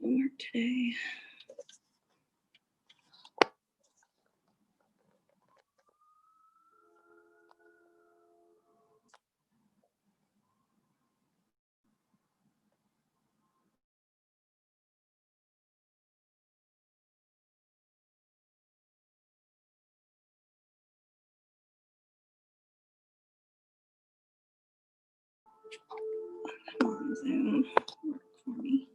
Homework today. Come on, Zoom, work for me.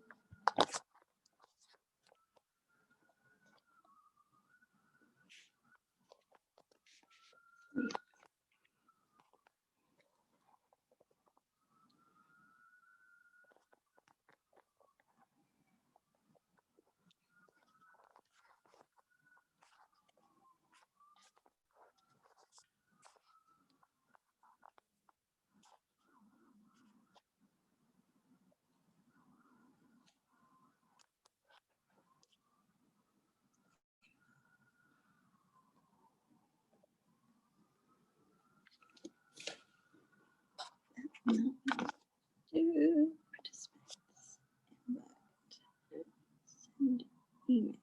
No. Do participants invite, send email.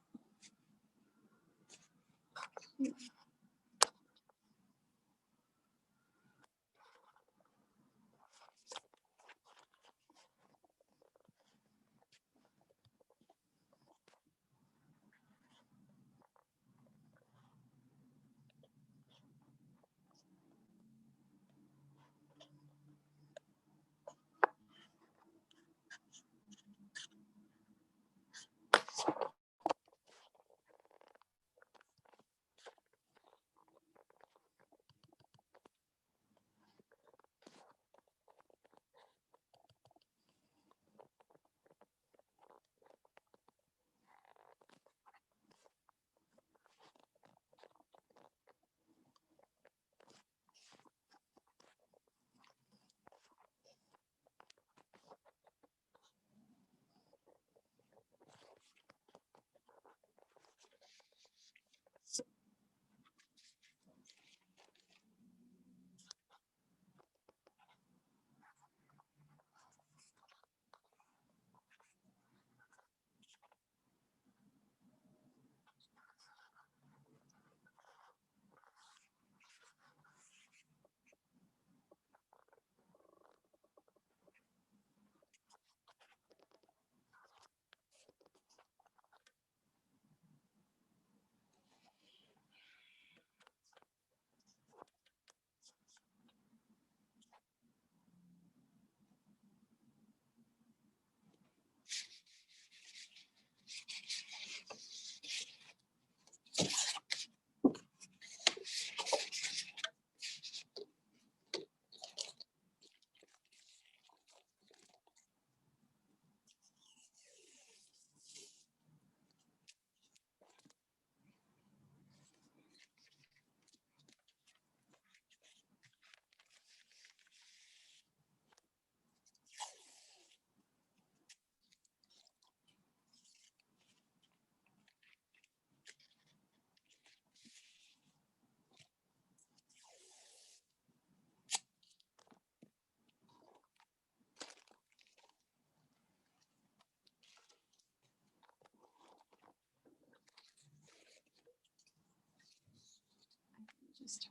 Just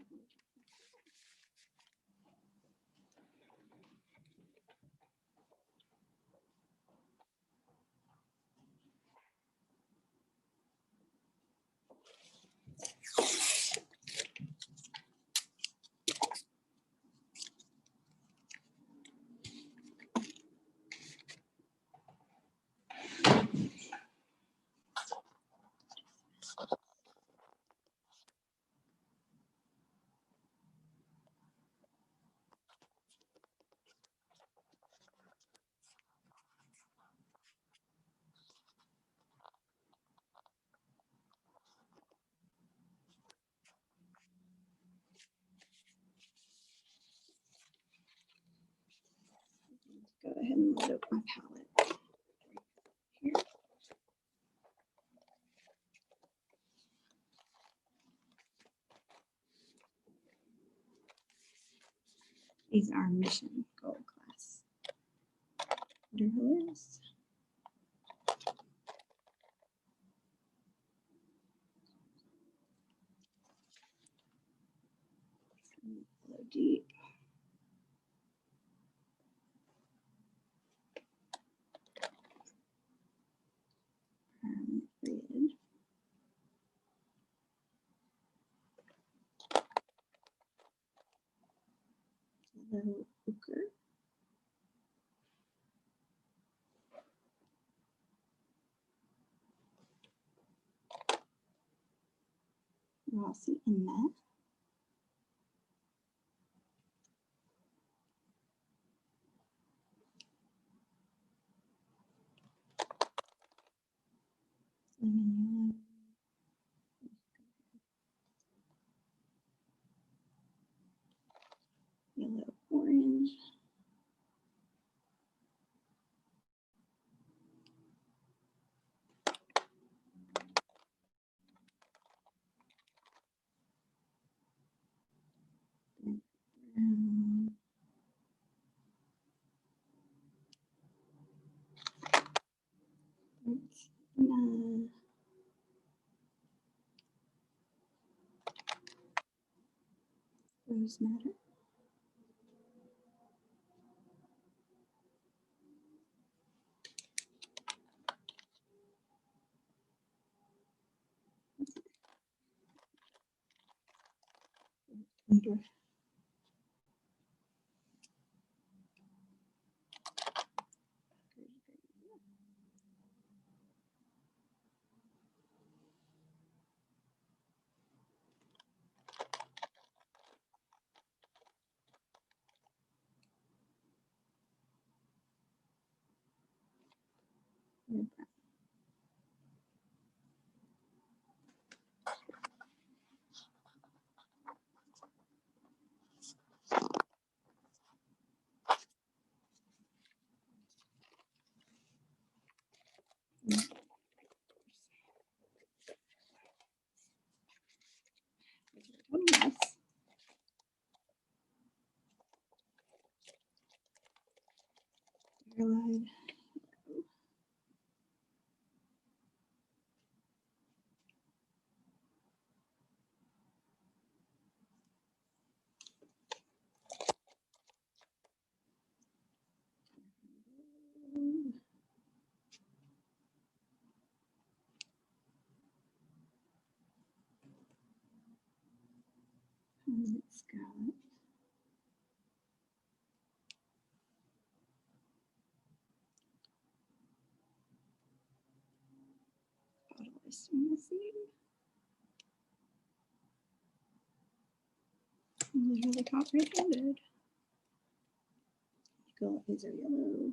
go ahead and load up my palette. Here. These are mission gold class doodles. deep. Red. Yellow ochre. Rossi and Met. Lemon yellow. Yellow orange. Brown. Rose madder. Under. Yes. Starlight. Scarlet. Bottles missing. Literally caught red-handed. Eagle is a yellow.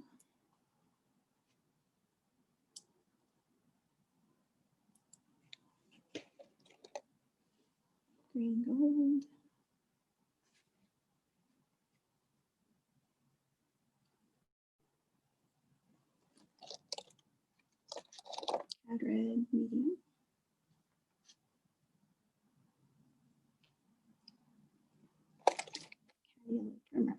Green gold. Add red, medium. Yellow turmeric.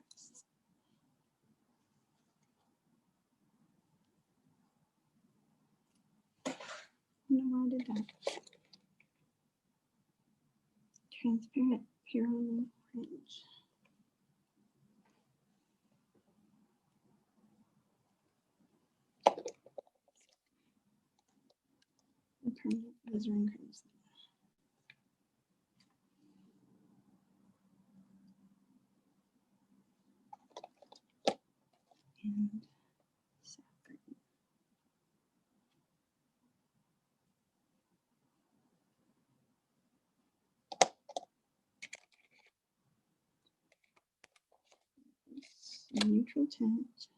No, I did that. Transparent pure orange. Permanent alizarin crimson. And saffron. A neutral tint.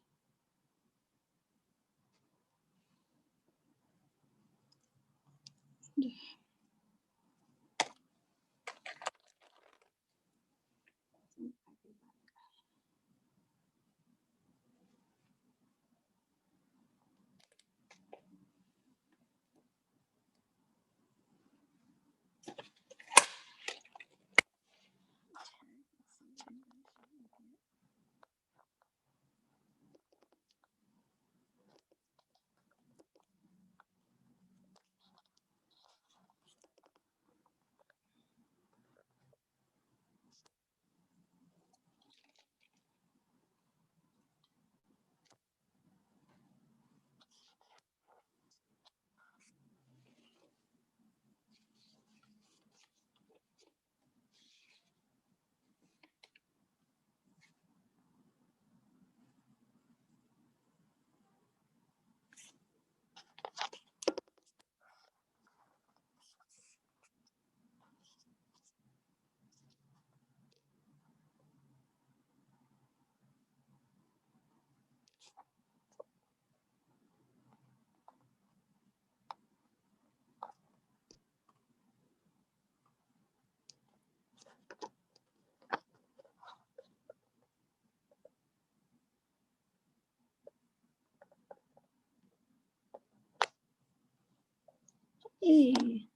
Yay.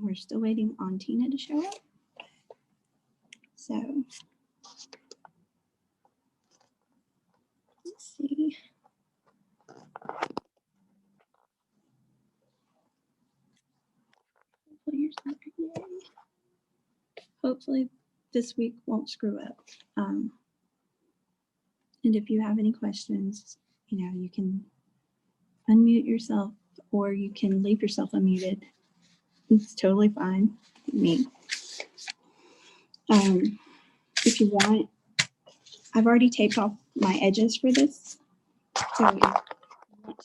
We're still waiting on Tina to show up. So let's see. Hopefully this week won't screw up. And if you have any questions, you know, you can unmute yourself or you can leave yourself unmuted. It's totally fine with me. If you want, I've already taped off my edges for this. So if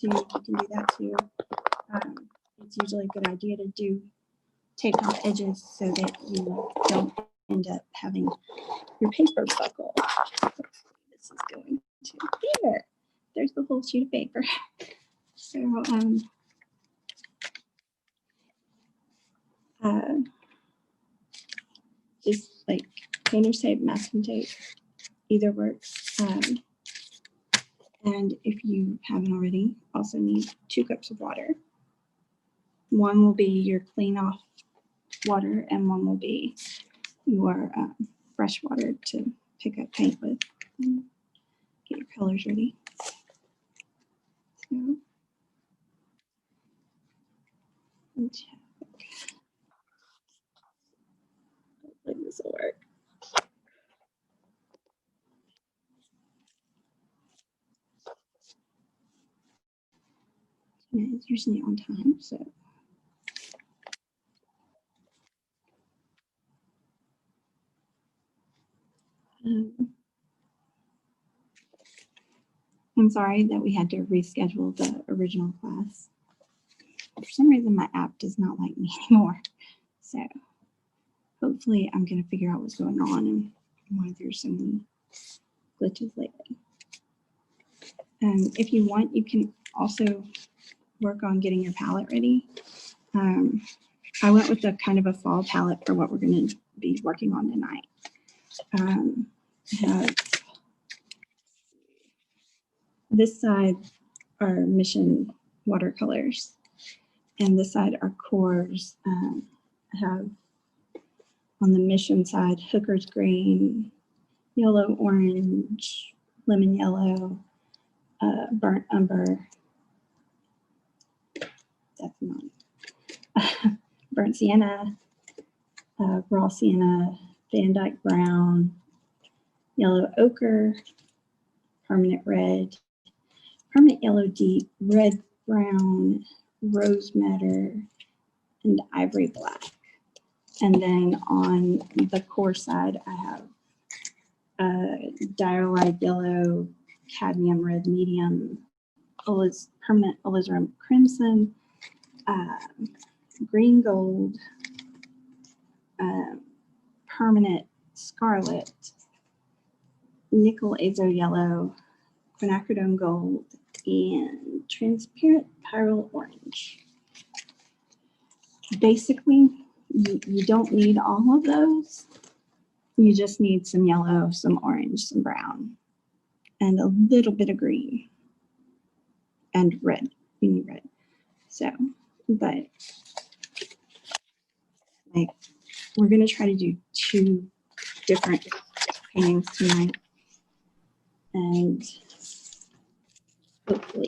you want to, you can do that too. It's usually a good idea to do tape off edges so that you don't end up having your paper buckle. This is going to there. There's the whole sheet of paper. So just like painter's tape, masking tape, either works. And if you haven't already, also need 2 cups of water. One will be your clean off water and one will be your fresh water to pick up paint with and get your colors ready. So, hopefully this will work. And it's usually on time, so. I'm sorry that we had to reschedule the original class. For some reason, my app does not like me anymore. So hopefully I'm going to figure out what's going on and why there's so many glitches lately. If you want, you can also work on getting your palette ready. I went with a kind of a fall palette for what we're going to be working on tonight. This side are Mission watercolors, and this side are cores. I have on the Mission side, Hooker's Green, Yellow Orange, Lemon Yellow, Burnt Umber, that's mine, Burnt Sienna, Raw Sienna, Van Dyke Brown, Yellow Ochre, Permanent Red, Permanent Yellow Deep, Red Brown, Rose Madder, and Ivory Black. And then on the core side, I have Diarrhea Yellow, Cadmium Red Medium, Permanent Alizarin Crimson, Green Gold, Permanent Scarlet, Nickel Azo Yellow, Quinacridone Gold, and Transparent Pyrrole Orange. Basically, you don't need all of those. You just need some yellow, some orange, some brown, and a little bit of green and red. You need red. So, but like we're gonna try to do 2 different paintings tonight, and hopefully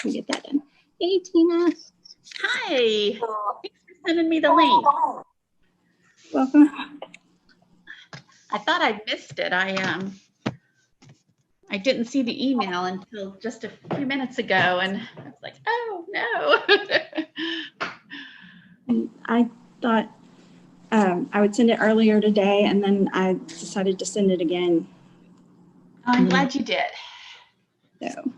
we get that done. Hey, Tina. Hi. Thanks for sending me the link. Welcome. I thought I missed it. I didn't see the email until just a few minutes ago, and I was like, oh no. And I thought I would send it earlier today, and then I decided to send it again. I'm glad you did. So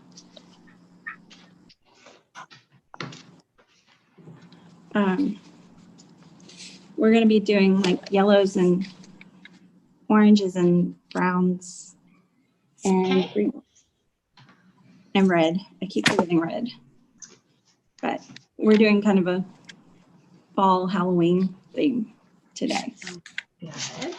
We're going to be doing like yellows and oranges and browns and Okay. green and red. I keep forgetting red, but we're doing kind of a fall Halloween theme today. Good.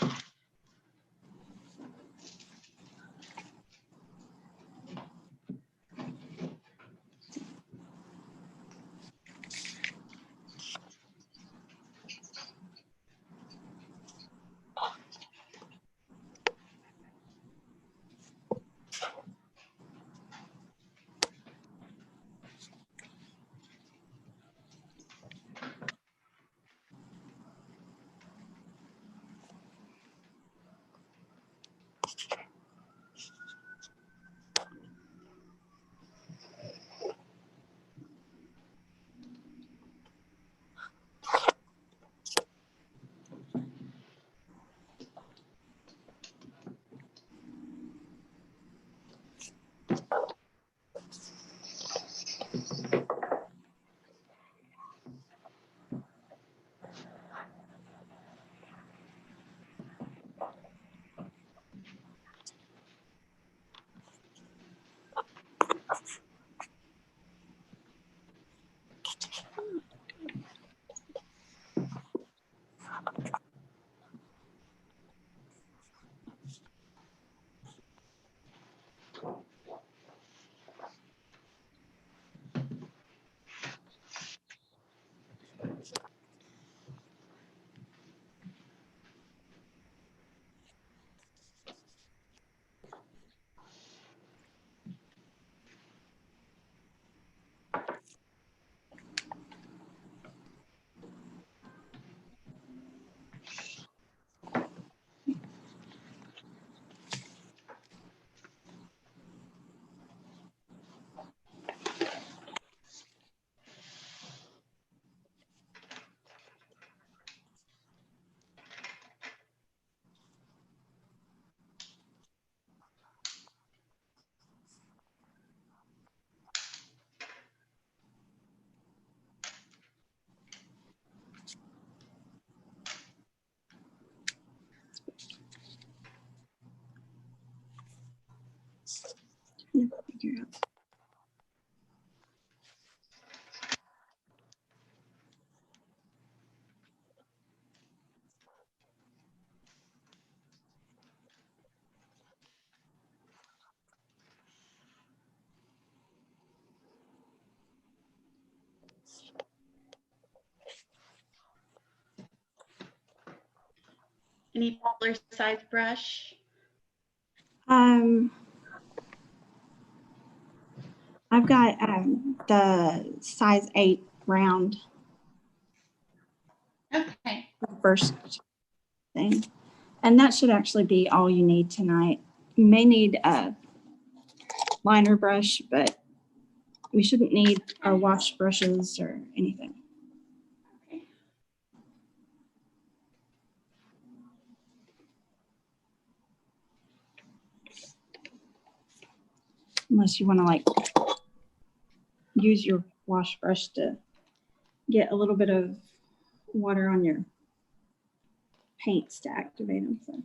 Figure out. Any fuller size brush? I've got the size 8 round Okay. first thing, and that should actually be all you need tonight. You may need a liner brush, but we shouldn't need our wash brushes or anything. Okay. Unless you want to like use your wash brush to get a little bit of water on your paints to activate them, so,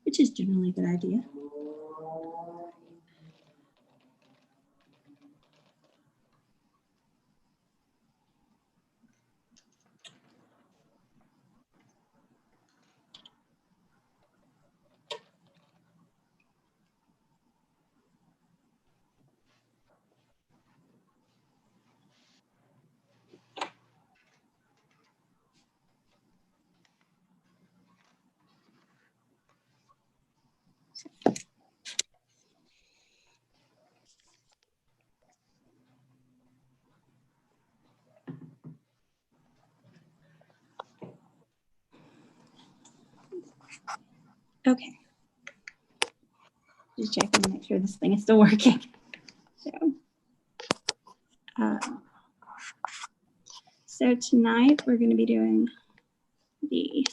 which is generally a good idea. Okay. Just checking to make sure this thing is still working. So tonight we're going to be doing the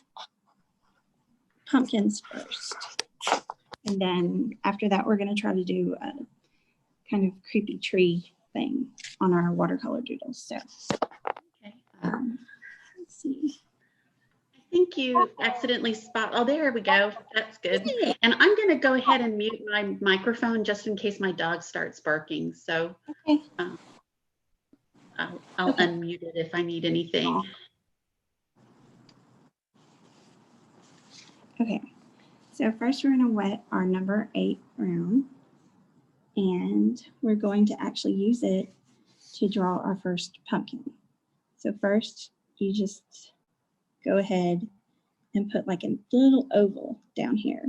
pumpkins first. And then after that, we're going to try to do a kind of creepy tree thing on our watercolor doodles. So Okay. let's see. I think you accidentally oh, there we go. That's good. And I'm going to go ahead and mute my microphone just in case my dog starts barking. So Okay. I'll unmute it if I need anything. Okay. So first we're going to wet our number 8 brown, and we're going to actually use it to draw our first pumpkin. So first you just go ahead and put like a little oval down here.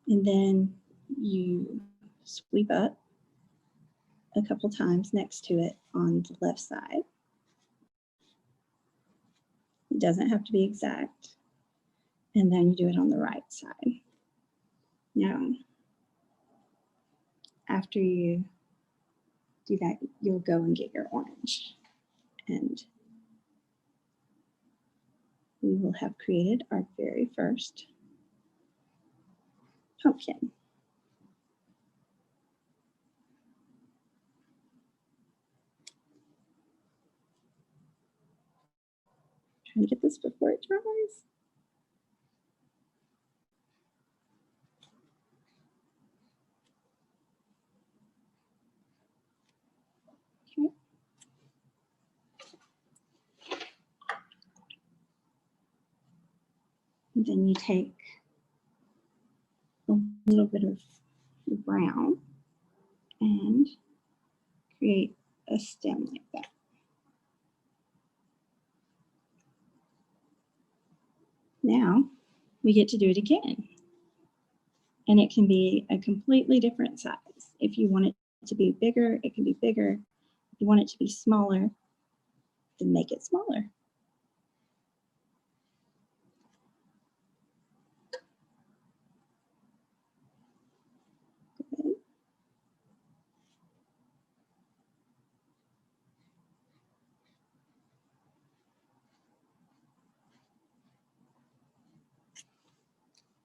And then you sweep up a couple times next to it on the left side. It doesn't have to be exact. And then you do it on the right side. Now, after you do that, you'll go and get your orange. And we will have created our very first pumpkin. Trying to get this before it dries. Okay. And then you take a little bit of brown and create a stem like that. Now we get to do it again. And it can be a completely different size. If you want it to be bigger, it can be bigger. If you want it to be smaller, then make it smaller. Good.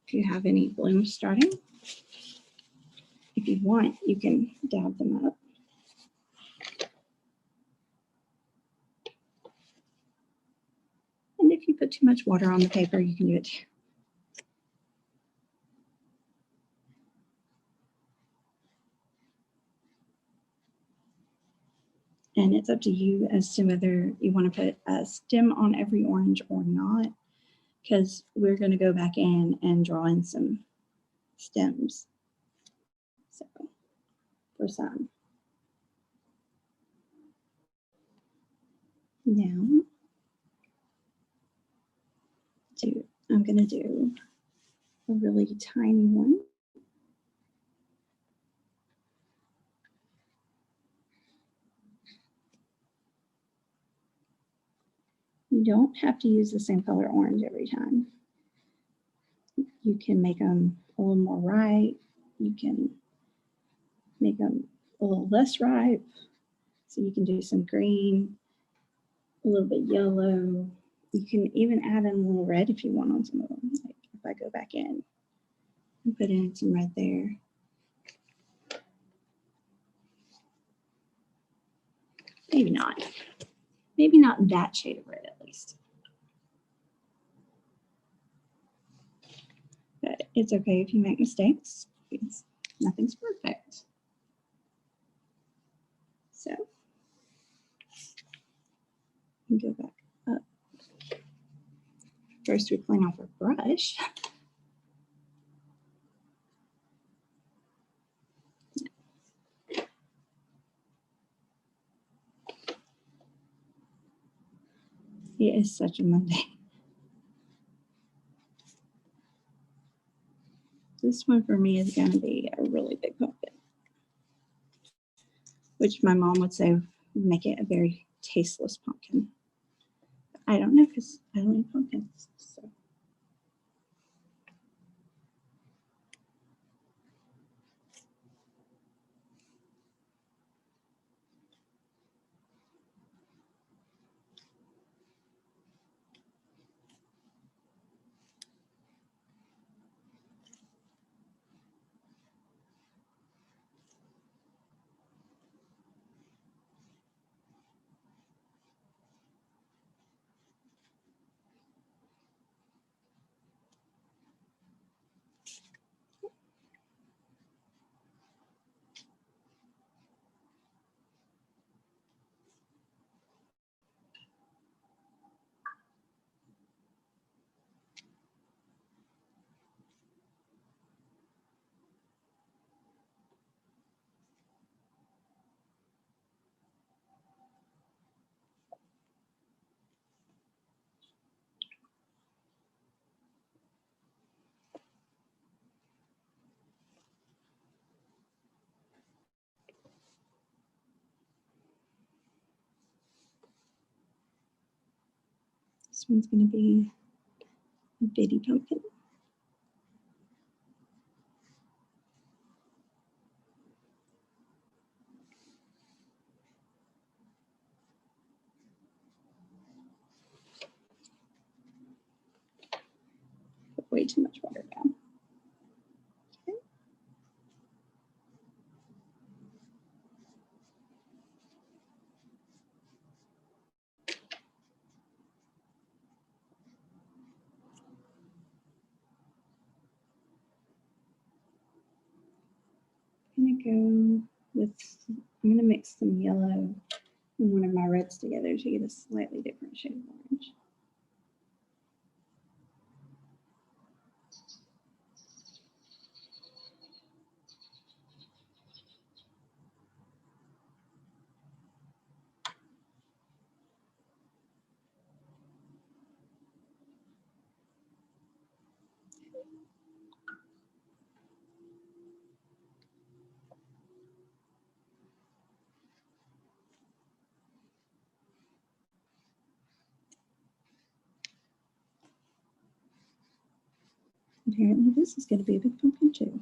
If you have any blooms starting, if you want, you can dab them up. And if you put too much water on the paper, you can do it too. And it's up to you as to whether you want to put a stem on every orange or not, because we're going to go back in and draw in some stems. So for some. Now, I'm going to do a really tiny one. You don't have to use the same color orange every time. You can make them a little more ripe. You can make them a little less ripe. So you can do some green, a little bit yellow. You can even add in a little red if you want on some of them. Like if I go back in and put in some red there. Maybe not. Maybe not that shade of red at least. But it's okay if you make mistakes, because nothing's perfect. So go back up. First, we clean off our brush. It is such a Monday. This one for me is going to be a really big pumpkin, which my mom would say would make it a very tasteless pumpkin. I don't know, because I don't eat pumpkins. So. This one's going to be a bitty pumpkin. Put way too much water down. Okay. I'm going to mix some yellow and one of my reds together to get a slightly different shade of orange. Apparently this is going to be a big pumpkin too.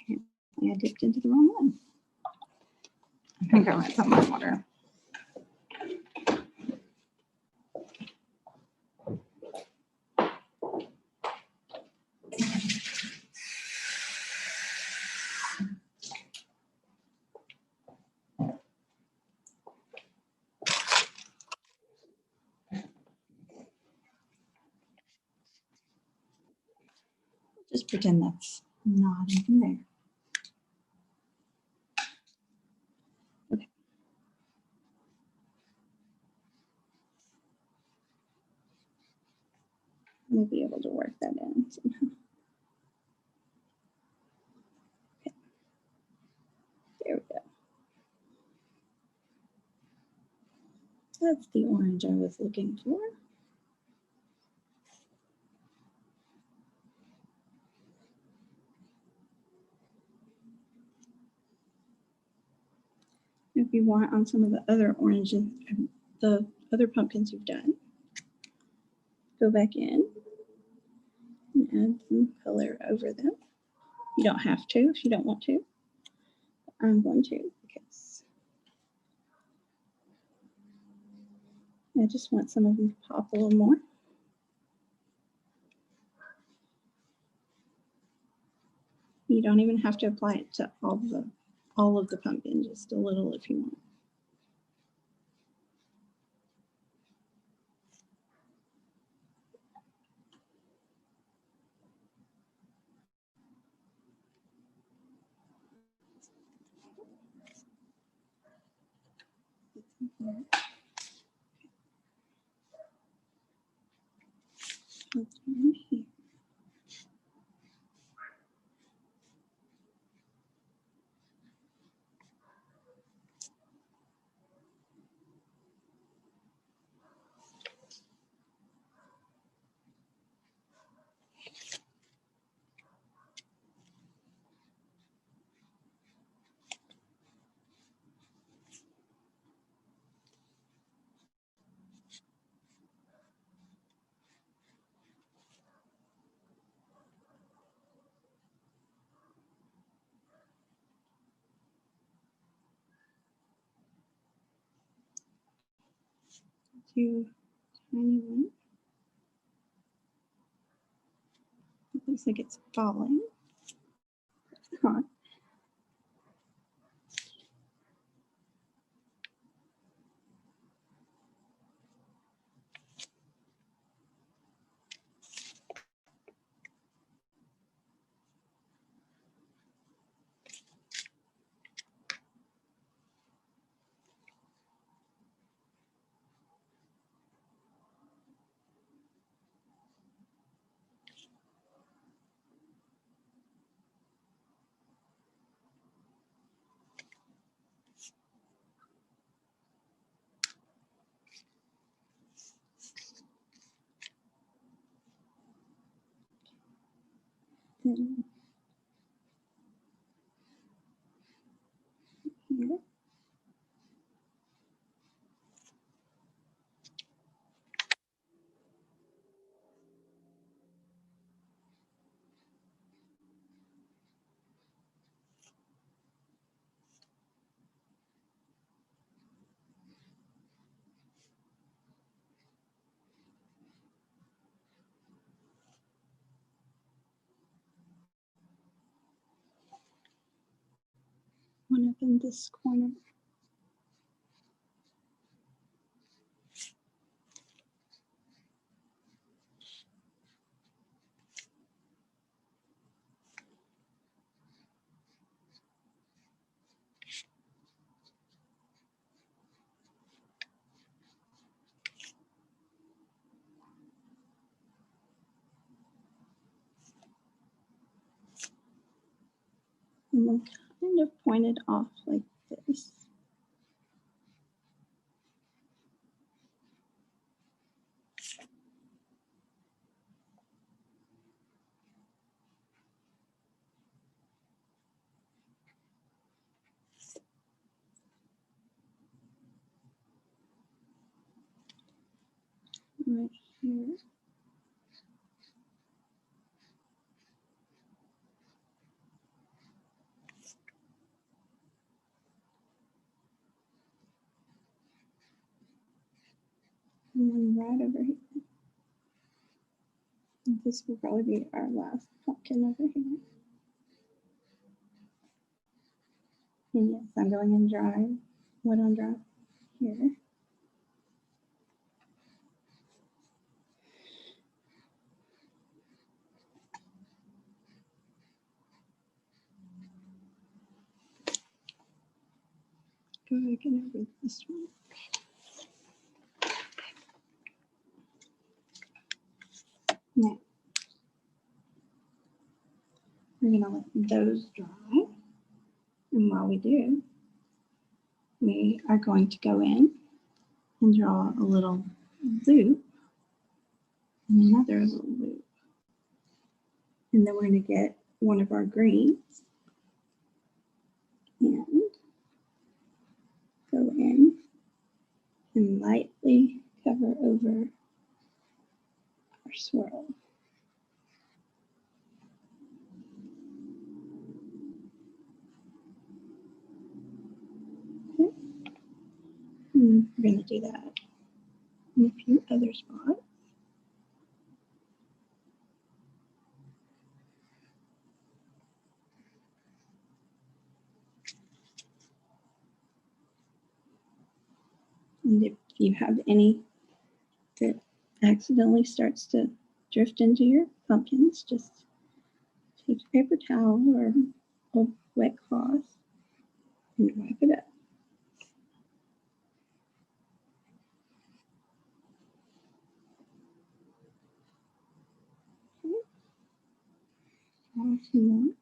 Apparently I dipped into the wrong one. I think I went some more water. Just pretend that's not even there. Okay. I may be able to work that in somehow. Okay. There we go. That's the orange I was looking for. If you want on some of the other oranges, the other pumpkins you've done, go back in and add some color over them. You don't have to if you don't want to. I'm going to because I just want some of them to pop a little more. You don't even have to apply it to all of the pumpkin, just a little if you want. Here. Do tiny one. It looks like it's falling. Huh. And here. One up in this corner. And then kind of pointed off like this. Right here. And then right over here. And this will probably be our last pumpkin over here. And yes, I'm going in dry, wet on dry here. Go back and over this one. Now, we're going to let those dry. And while we do, we are going to go in and draw a little loop and another little loop. And then we're going to get one of our greens and go in and lightly cover over our swirl. Okay. And we're going to do that in a few other spots. And if you have any that accidentally starts to drift into your pumpkins, just take a paper towel or a wet cloth and wipe it up. Okay. Draw a few more.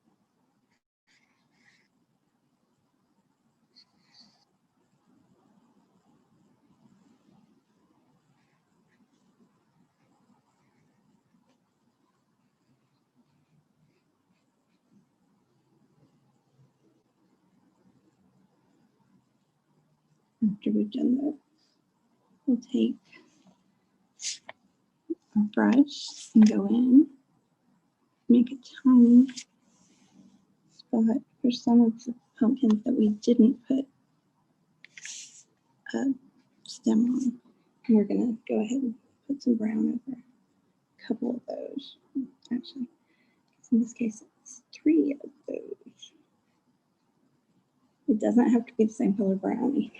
After we've done that, we'll take our brush and go in, make a tiny spot for some of the pumpkins that we didn't put a stem on. And we're going to go ahead and put some brown over a couple of those. Actually, in this case, it's 3 of those. It doesn't have to be the same color brown either.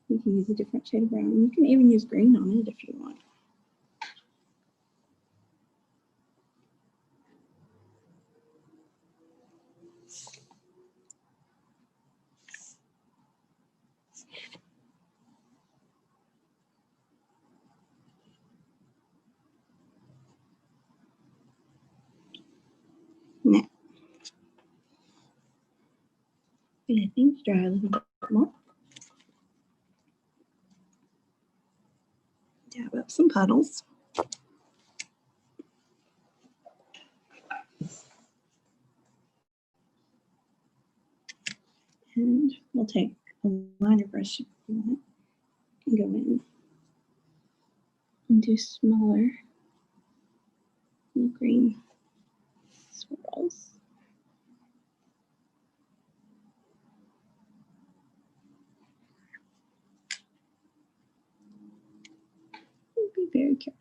You can use a different shade of brown. You can even use green on it if you want. Now, let things dry a little bit more. Dab up some puddles. And we'll take a liner brush if you want and go in and do smaller little green swirls. Be very careful.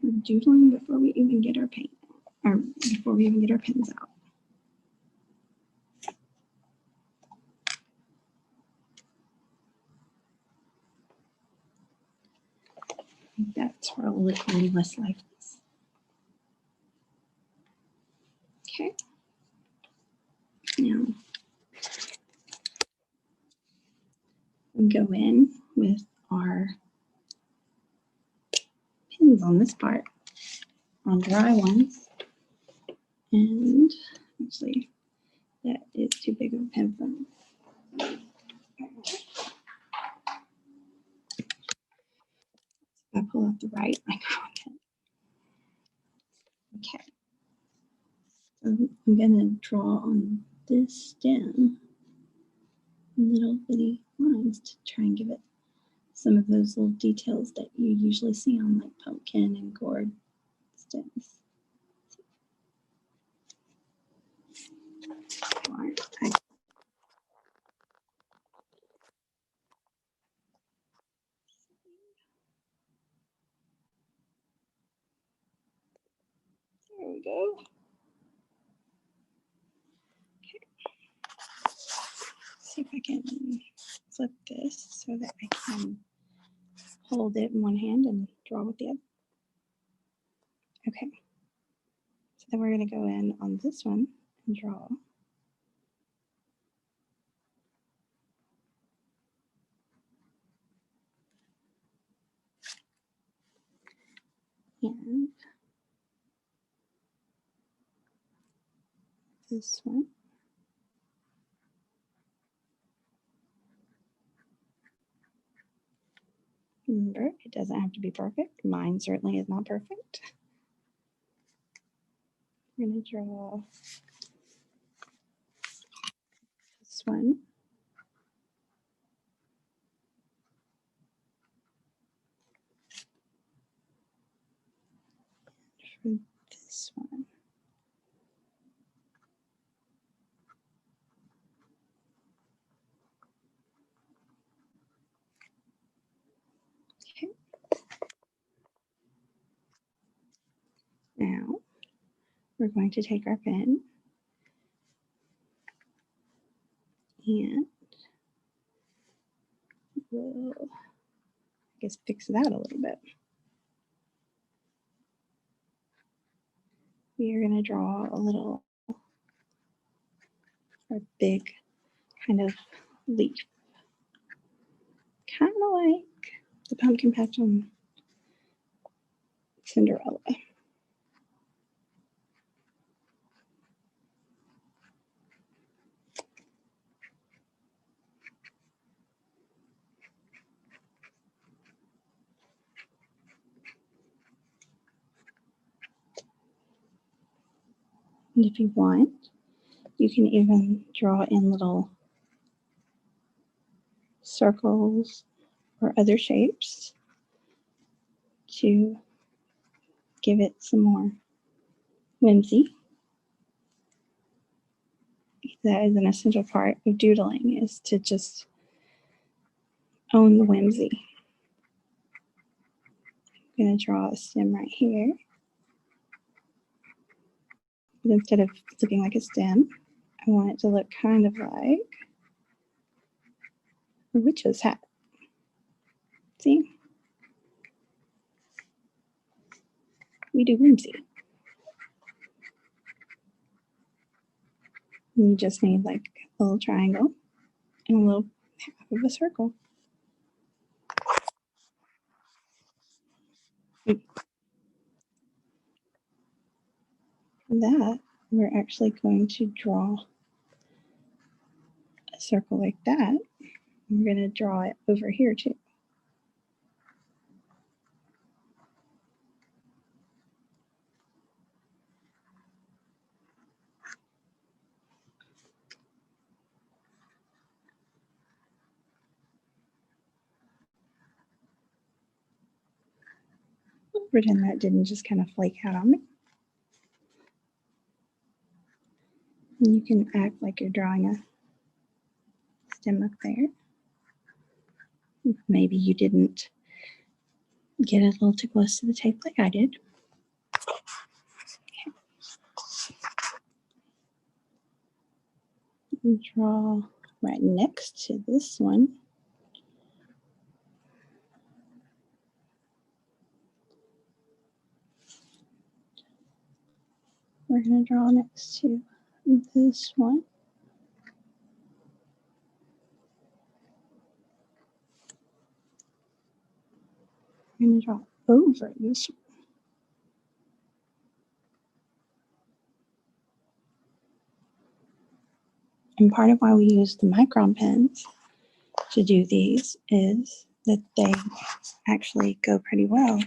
We're doodling before we even get our paint, or before we even get our pens out. I think that's where it'll look a little less like this. Okay. Now we go in with our pins on this part, on dry ones. And actually, that is too big of a pen for me. I pull out the right microphone. Okay. So I'm going to draw on this stem little bitty lines to try and give it some of those little details that you usually see on like pumpkin and gourd stems. There we go. Okay. See if I can flip this so that I can hold it in one hand and draw with the other. Okay. So then we're going to go in on this one and draw. And this one. Remember, it doesn't have to be perfect. Mine certainly is not perfect. We're going to draw this one. For this one. Okay. Now we're going to take our pen and we'll, I guess, fix it out a little bit. We are going to draw a little, or big kind of leaf, kind of like the pumpkin patch on Cinderella. And if you want, you can even draw in little circles or other shapes to give it some more whimsy. That is an essential part of doodling, is to just own the whimsy. I'm going to draw a stem right here. But instead of looking like a stem, I want it to look kind of like a witch's hat. See? We do whimsy. And you just need like a little triangle and a little half of a circle. that, we're actually going to draw a circle like that. We're going to draw it over here too. Pretend that didn't just kind of flake out on me. And you can act like you're drawing a stem up there. Maybe you didn't get a little too close to the tape like I did. Okay. Draw right next to this one. We're going to draw next to this one. We're going to draw over this one. And part of why we use the micron pens to do these is that they actually go pretty well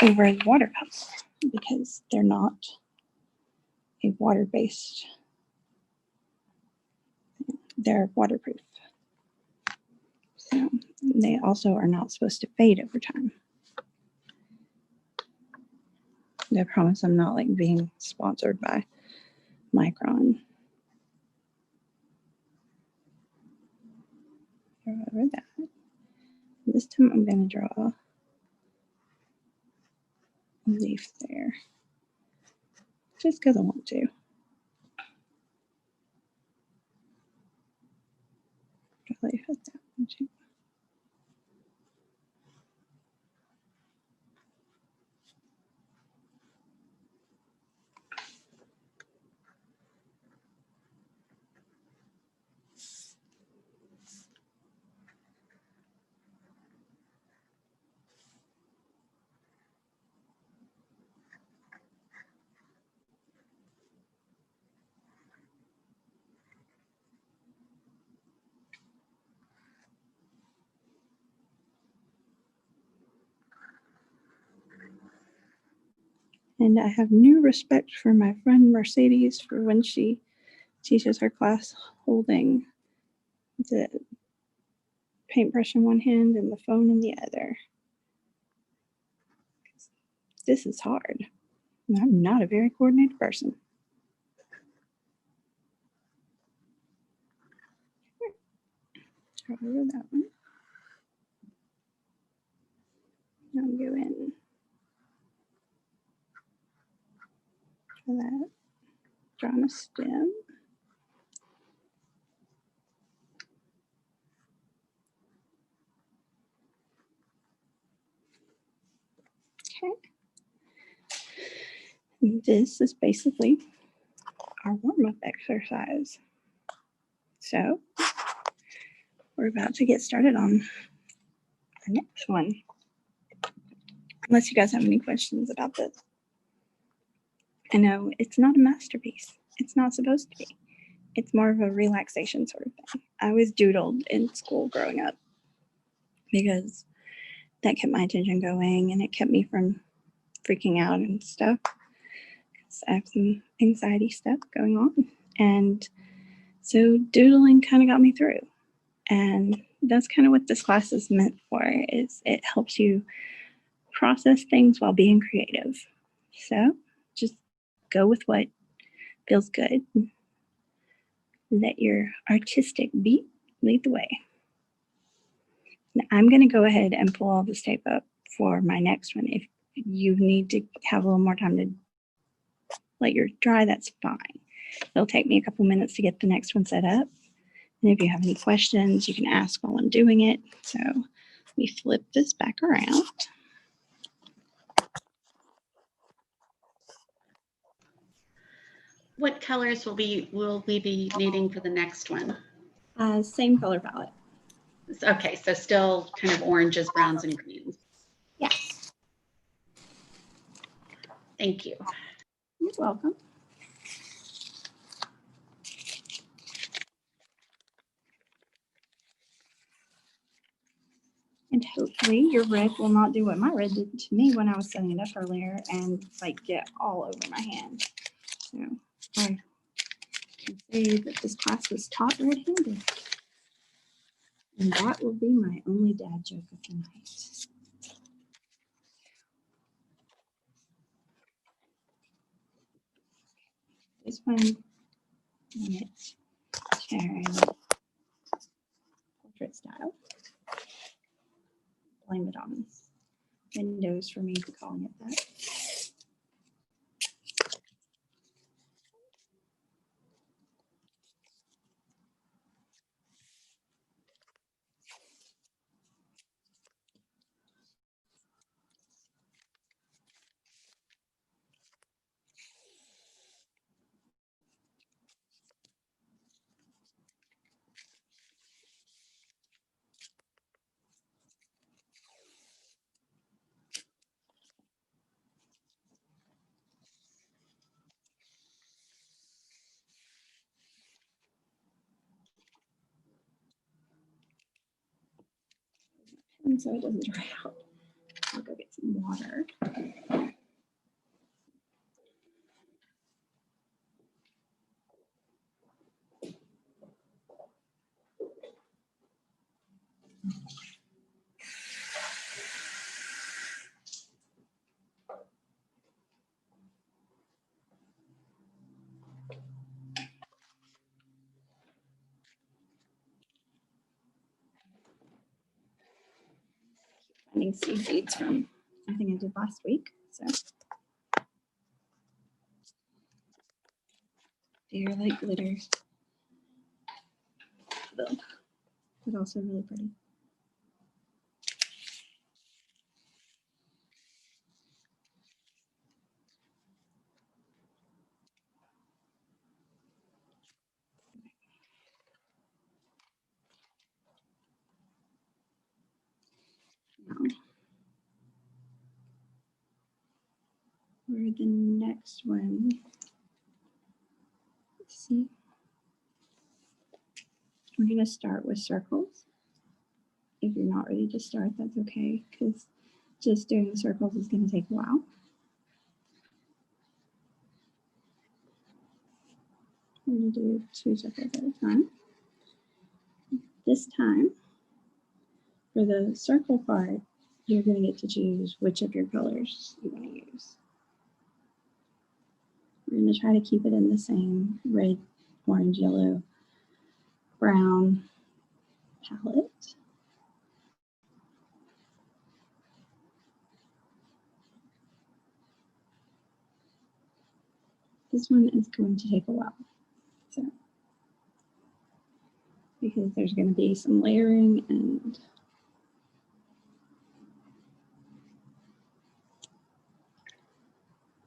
over the watercolor because they're not a water-based, they're waterproof. So they also are not supposed to fade over time. I promise I'm not like being sponsored by Micron. Draw over that. This time I'm going to draw a leaf there, just because I want to. Draw a leaf at that one too. And I have new respect for my friend Mercedes for when she teaches her class holding the paintbrush in one hand and the phone in the other. This is hard. I'm not a very coordinated person. Draw over that one. Now go in for that. Draw on a stem. Okay. And this is basically our warm-up exercise. So we're about to get started on our next one. Unless you guys have any questions about this. I know it's not a masterpiece. It's not supposed to be. It's more of a relaxation sort of thing. I always doodled in school growing up because that kept my attention going and it kept me from freaking out and stuff. I have some anxiety stuff going on. And so doodling kind of got me through. And that's kind of what this class is meant for, is it helps you process things while being creative. So just go with what feels good. Let your artistic beat lead the way. Now, I'm going to go ahead and pull all this tape up for my next one. If you need to have a little more time to let yours dry, that's fine. It'll take me a couple minutes to get the next one set up. And if you have any questions, you can ask while I'm doing it. So let me flip this back around. What colors will we be needing for the next one? Same color palette. Okay, so still kind of oranges, browns, and greens. Yes. Thank you. You're welcome. And hopefully your red will not do what my red did to me when I was setting it up earlier and like get all over my hand. So I can say that this class was taught red-handed. And that will be my only dad joke of the night. This one, it's cherry portrait style. Blame it on Windows for me calling it that. And so it doesn't dry out. I'll go get some water. Finding seed beads from something I did last week. So they're like glitter, but also really pretty. Now, for the next one, let's see. We're going to start with circles. If you're not ready to start, that's okay, because just doing the circles is going to take a while. I'm going to do 2 circles at a time. This time, for the circle part, you're going to get to choose which of your colors you want to use. We're going to try to keep it in the same red, orange, yellow, brown palette. This one is going to take a while, so because there's going to be some layering and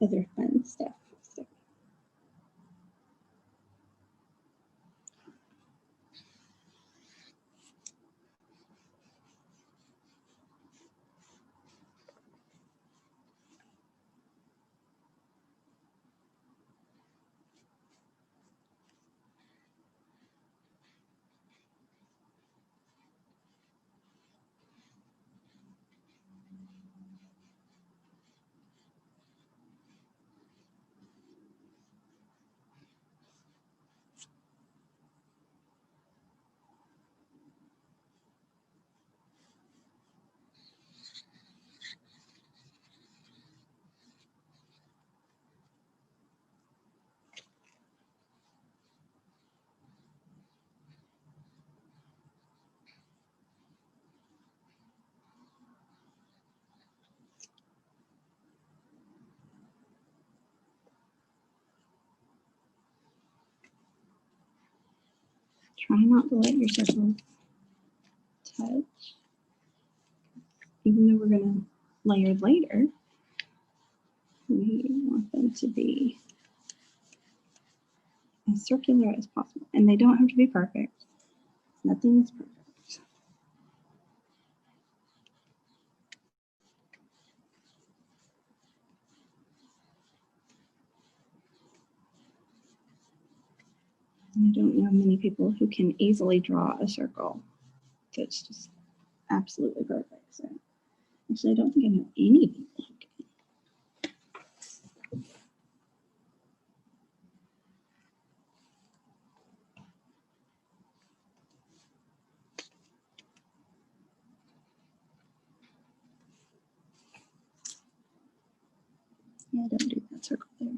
other fun stuff. So try not to let your circles touch. Even though we're going to layer later, we want them to be as circular as possible. And they don't have to be perfect. Nothing is perfect. I don't know many people who can easily draw a circle that's just absolutely perfect. So actually, I don't think I know any people who can. Yeah, don't do that circle there.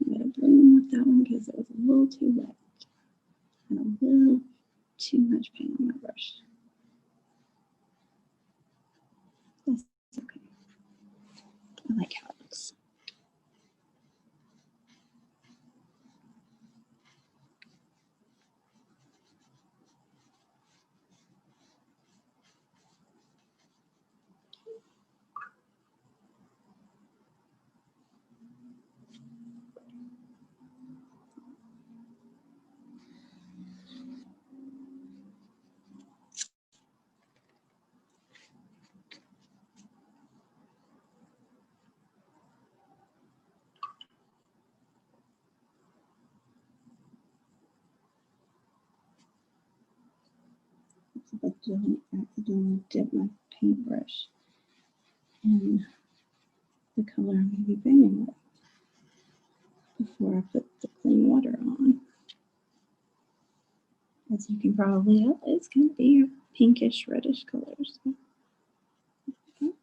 I'm going to bloom with that one because it was a little too wet and a little too much paint on my brush. That's okay. I like how it looks. I don't accidentally dip my paintbrush in the color I'm going to be painting with before I put the clean water on. As you can probably tell, it's going to be a pinkish reddish color. So. Okay.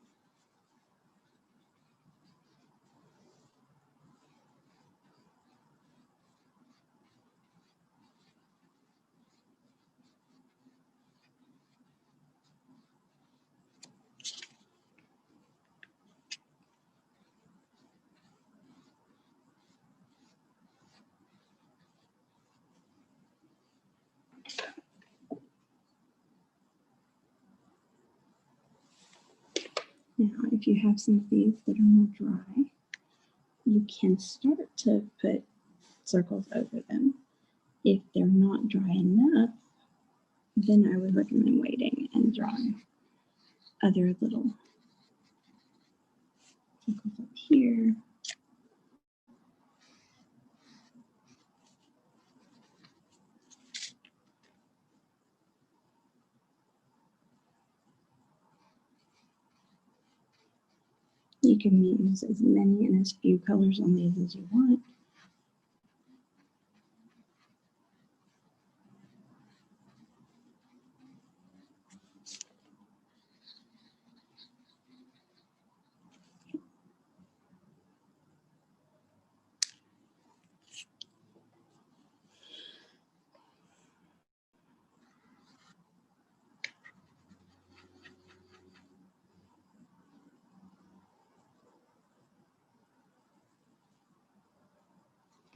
Now, if you have some of these that are more dry, you can start to put circles over them. If they're not dry enough, then I would recommend waiting and drawing other little circles up here. You can use as many and as few colors on these as you want.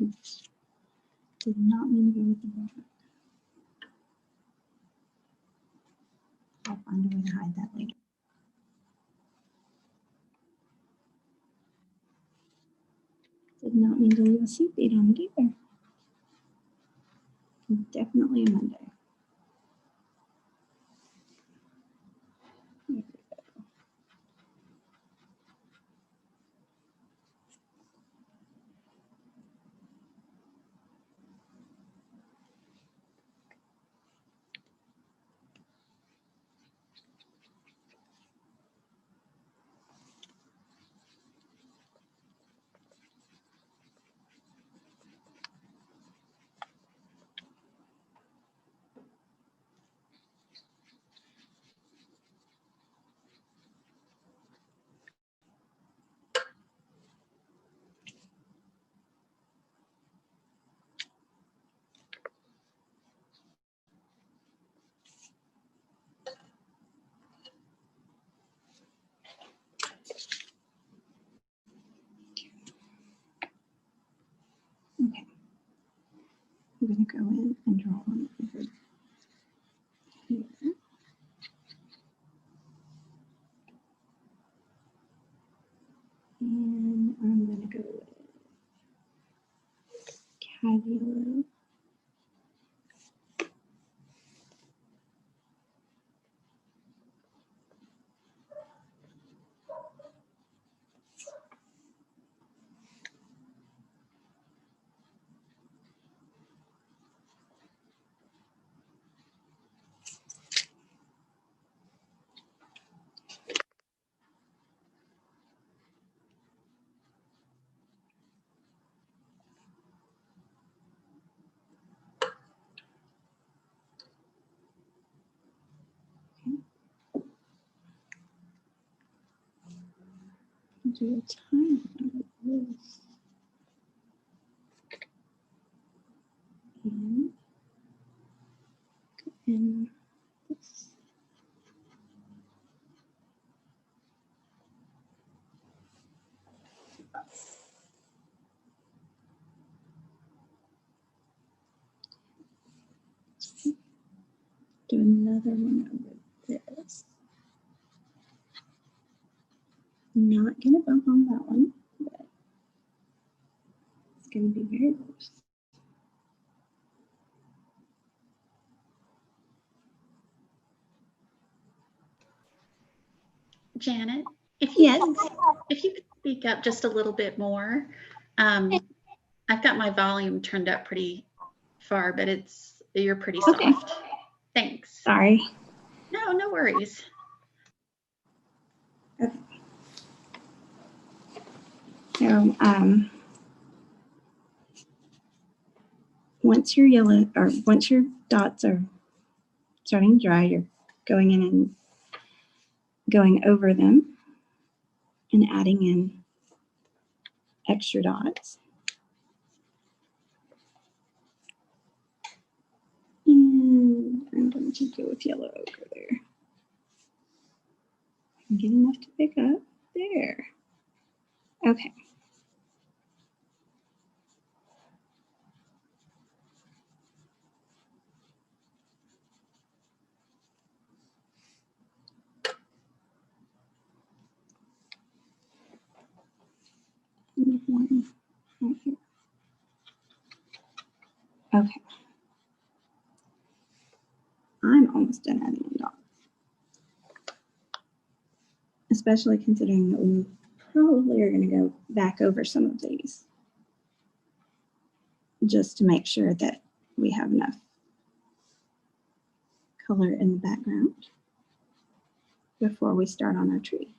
Oops. Did not mean to go with the black. I'll find a way to hide that later. Did not mean to leave a seat bead on it either. Definitely a Monday. There we go. I'm going to go in and draw one over here. And I'm going to go with cad yellow. Do a tiny one of this. And this. Do another one over this. Not going to bump on that one, but it's going to be very close. Janet, if Yes. you could speak up just a little bit more. I've got my volume turned up pretty far, but you're pretty Okay. soft. Thanks. Sorry. No worries. Okay. So once your dots are starting to dry, you're going in and going over them and adding in extra dots. And I'm going to go with yellow over there. And get enough to pick up there. Okay. One right here. Okay. I'm almost done adding in dots. Especially considering that we probably are going to go back over some of these just to make sure that we have enough color in the background before we start on our tree.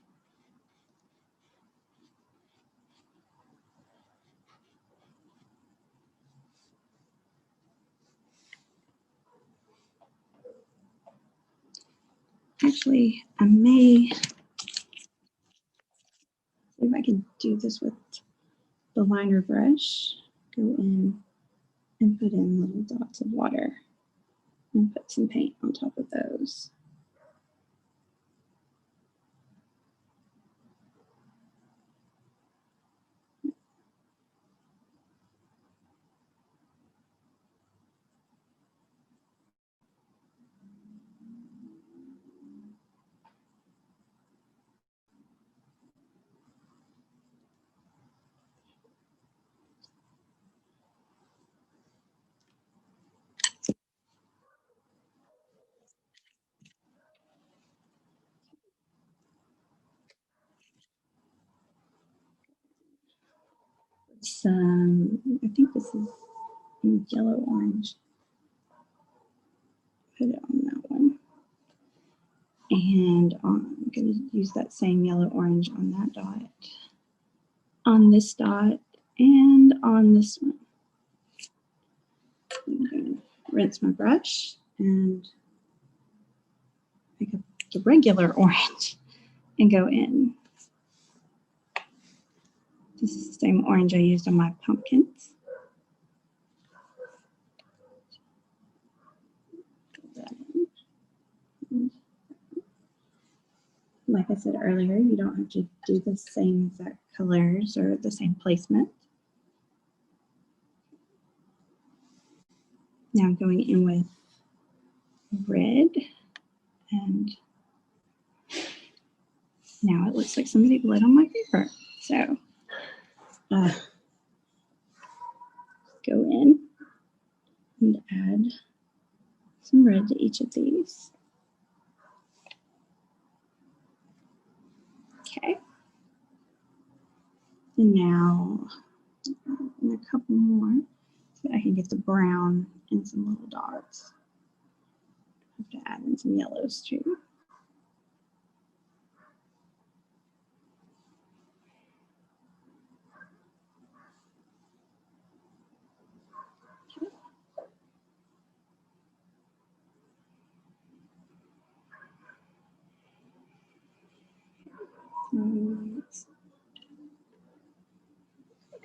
Actually, I may see if I can do this with the liner brush. Go in and put in little dots of water and put some paint on top of those. Some, I think this is yellow orange. Put it on that one. And I'm going to use that same yellow orange on that dot, on this dot, and on this one. I'm going to rinse my brush and pick up the regular orange and go in. This is the same orange I used on my pumpkins. Like I said earlier, you don't have to do the same exact colors or the same placement. Now I'm going in with red, and now it looks like somebody bled on my paper. So go in and add some red to each of these. Okay. And now and a couple more so I can get the brown and some little dots. I have to add in some yellows too.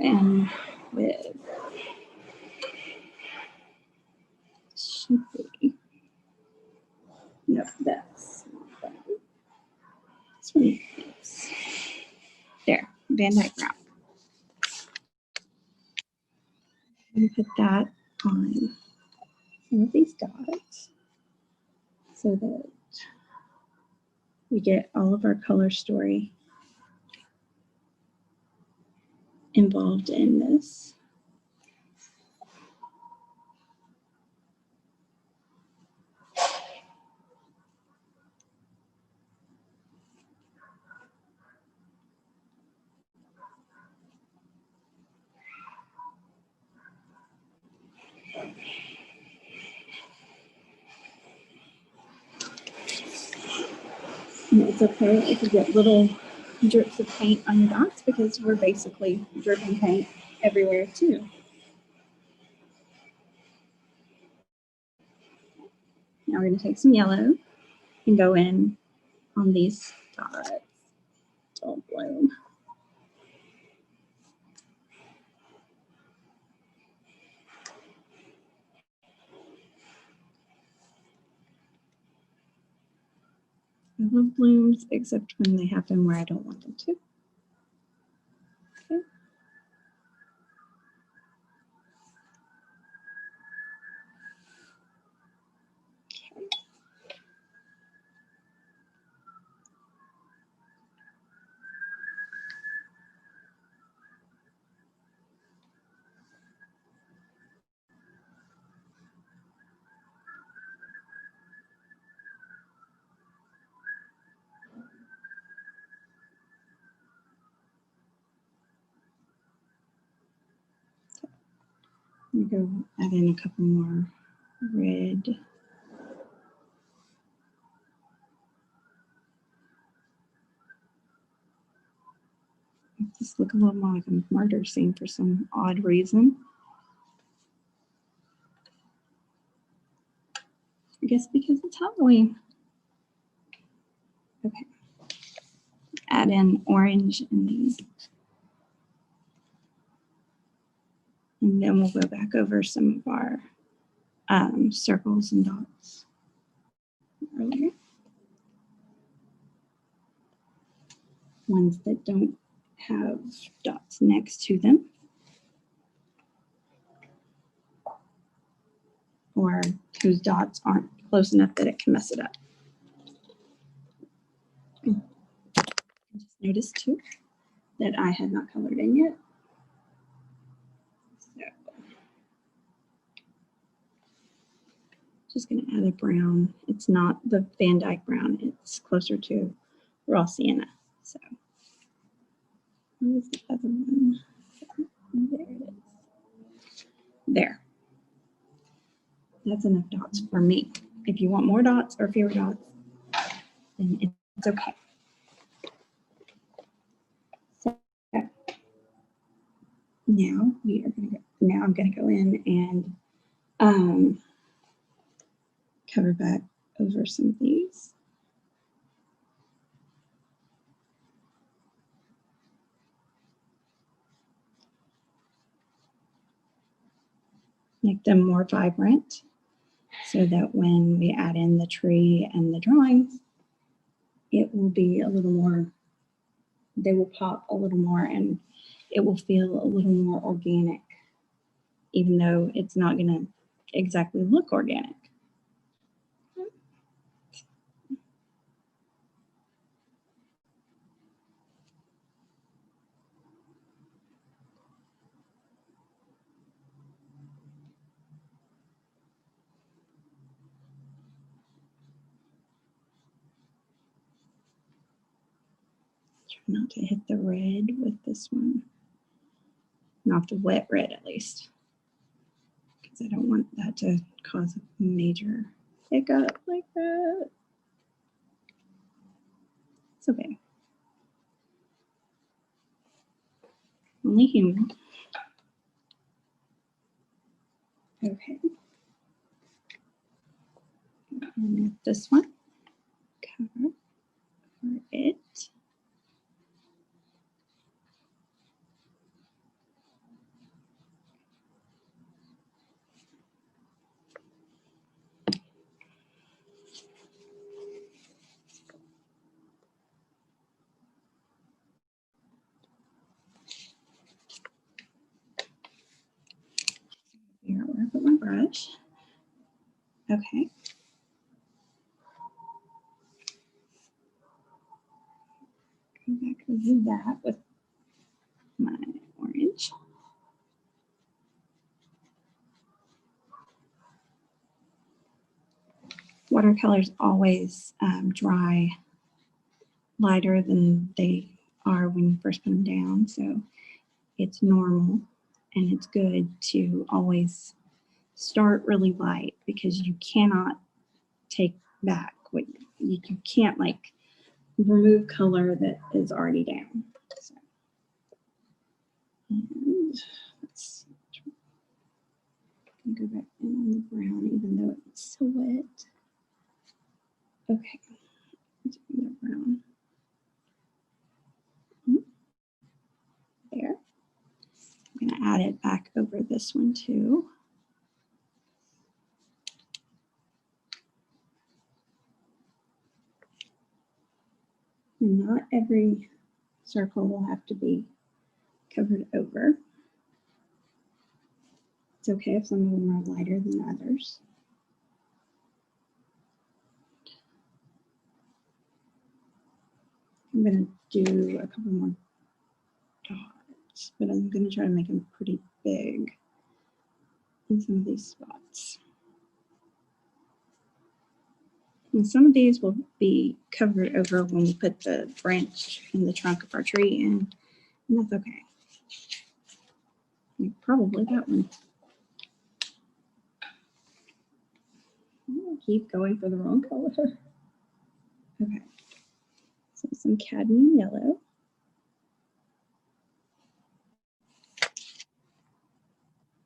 And with should be, no, that's not that. This one is there, Van Dyke Brown. I'm going to put that on some of these dots so that we get all of our color story involved in this. And it's okay if you get little drips of paint on your dots because we're basically dripping paint everywhere too. Now we're going to take some yellow and go in on these dots. Don't bloom. I love blooms except when they happen where I don't want them to. Okay. I'm going to go add in a couple more red. Just look a little more like a murder scene for some odd reason. I guess because it's Halloween. Okay. Add in orange in these. And then we'll go back over some of our circles and dots earlier. Ones that don't have dots next to them. Or whose dots aren't close enough that it can mess it up. Just noticed too that I had not colored in yet. So just going to add a brown. It's not the Van Dyke brown. It's closer to raw sienna. So where's the other one? There it is. There. That's enough dots for me. If you want more dots or fewer dots, then it's okay. So now we are going to go. Now I'm going to go in and cover back over some of these. Make them more vibrant so that when we add in the tree and the drawings, it will be a little more, they will pop a little more and it will feel a little more organic, even though it's not going to exactly look organic. Try not to hit the red with this one. Not the wet red, at least. Because I don't want that to cause a major hiccup like that. It's okay. Only human. Okay. And with this one, cover for it. Figure out where I put my brush. Okay. Go back over that with my orange. Watercolors always dry lighter than they are when you first put them down. So it's normal and it's good to always start really light because you cannot take back what you can't like remove color that is already down. So, and let's go back in on the brown even though it's so wet. Okay, let's bring the brown. There. I'm going to add it back over this one too. And not every circle will have to be covered over. It's okay if some of them are lighter than others. I'm going to do a couple more dots, but I'm going to try to make them pretty big in some of these spots. And some of these will be covered over when we put the branch in the trunk of our tree in, and that's okay. Like probably that one. I'll keep going for the wrong color. Okay, so some cadmium yellow.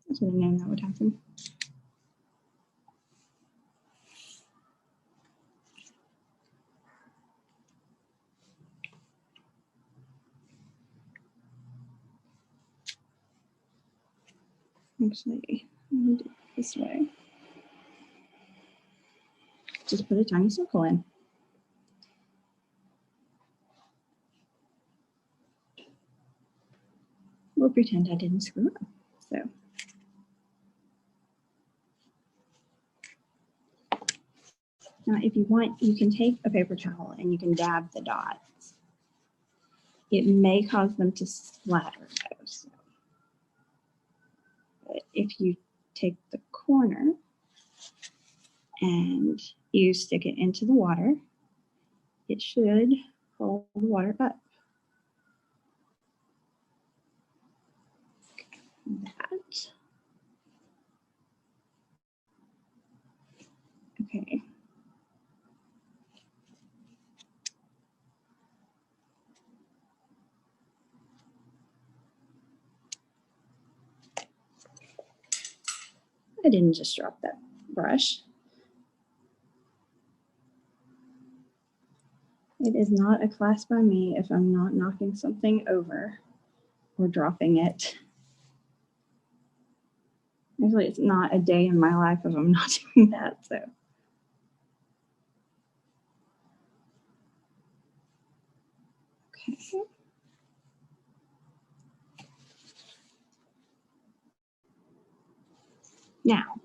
I should have known that would happen. Actually, I'm going to do it this way. Just put a tiny circle in. We'll pretend I didn't screw up. So, now if you want, you can take a paper towel and you can dab the dots. It may cause them to splatter though. So. But if you take the corner and you stick it into the water, it should pull the water up. That. Okay. I didn't just drop that brush. It is not a class by me if I'm not knocking something over or dropping it. Actually, it's not a day in my life if I'm not doing that. So. Okay. Now,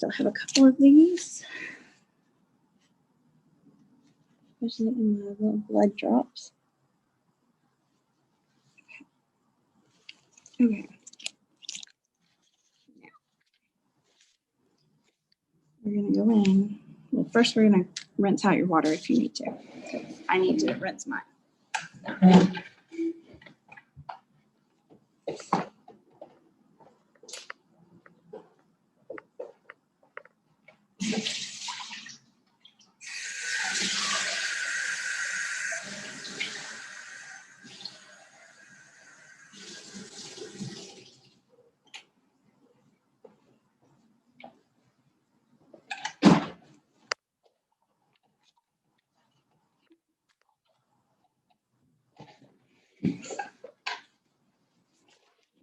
still have a couple of these, especially in the little blood drops. Okay. Now, we're going to go in. Well, first we're going to rinse out your water if you need to. I need to rinse mine.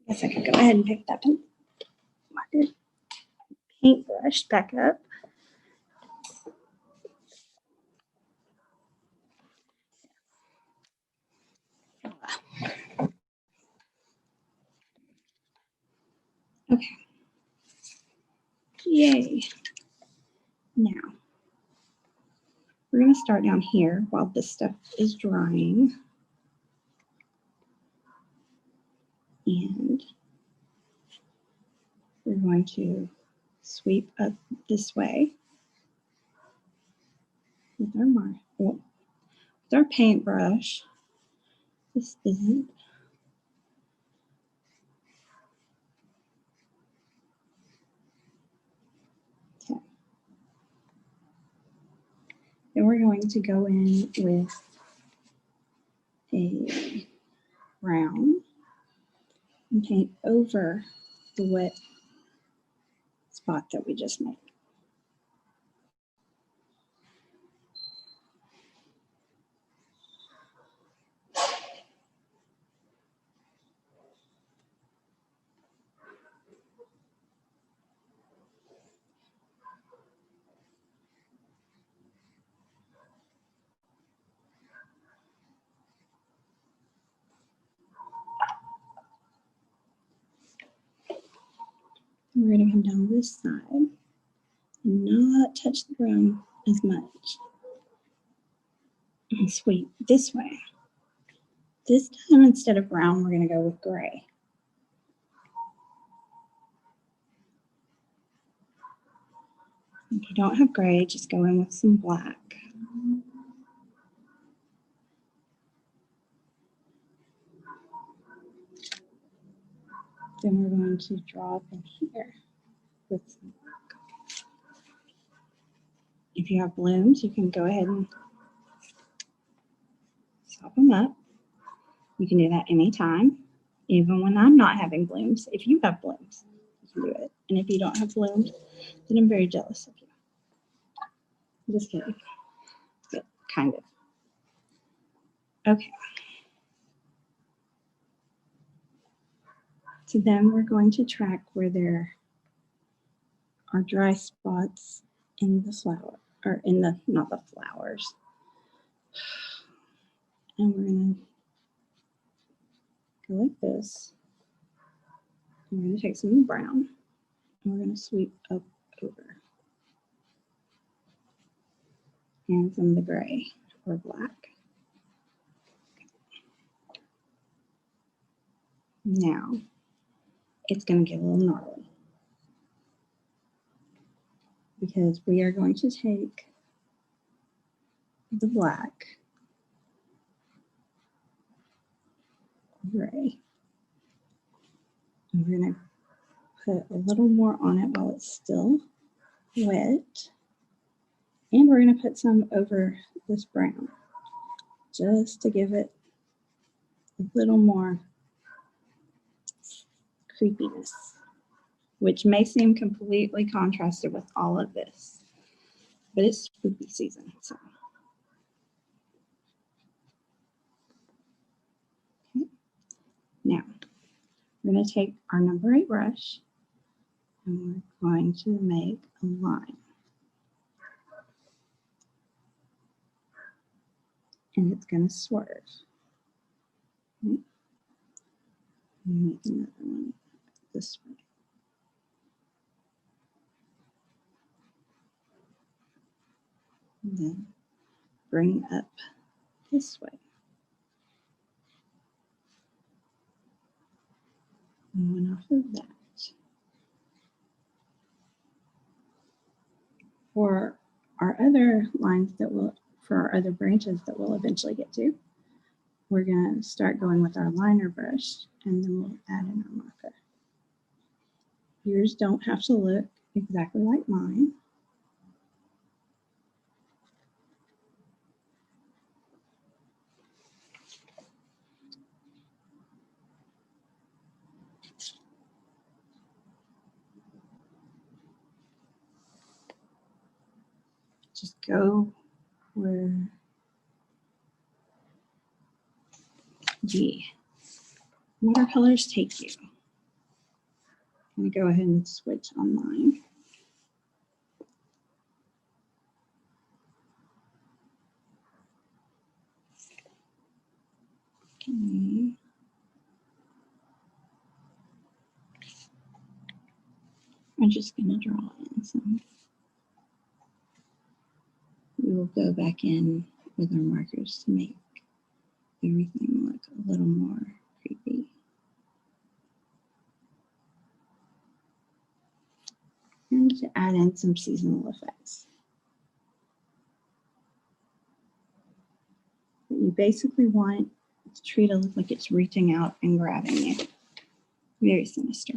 I guess I could go ahead and pick that paintbrush back up. Okay. Yay. Now, we're going to start down here while this stuff is drying. And we're going to sweep up this way with our paintbrush. This isn't. Okay. Then we're going to go in with a brown and paint over the wet spot that we just made. We're going to come down this side and not touch the brown as much. And sweep this way. This time, instead of brown, we're going to go with gray. If you don't have gray, just go in with some black. Then we're going to drop in here with some black. If you have blooms, you can go ahead and sop them up. You can do that anytime, even when I'm not having blooms. If you have blooms, you can do it. And if you don't have blooms, then I'm very jealous of you. I'm just kidding, but kind of. Okay. So then we're going to track where there are dry spots in the flower, or in the, not the flowers. And we're going to go like this. And we're going to take some brown and we're going to sweep up over. And some of the gray or black. Now, it's going to get a little gnarly because we are going to take the black, gray, and we're going to put a little more on it while it's still wet. And we're going to put some over this brown just to give it a little more creepiness, which may seem completely contrasted with all of this, but it's spooky season. So, okay. Now we're going to take our number 8 brush and we're going to make a line. And it's going to swerve. Okay. Make another one this way. And then bring up this way. And one off of that. For our other lines for our other branches that we'll eventually get to, we're going to start going with our liner brush, and then we'll add in our marker. Yours don't have to look exactly like mine. Just go where the watercolors take you. I'm going to go ahead and switch on mine. Okay. I'm just going to draw in some. We will go back in with our markers to make everything look a little more creepy. And to add in some seasonal effects. But you basically want the tree to look like it's reaching out and grabbing you. Very sinister.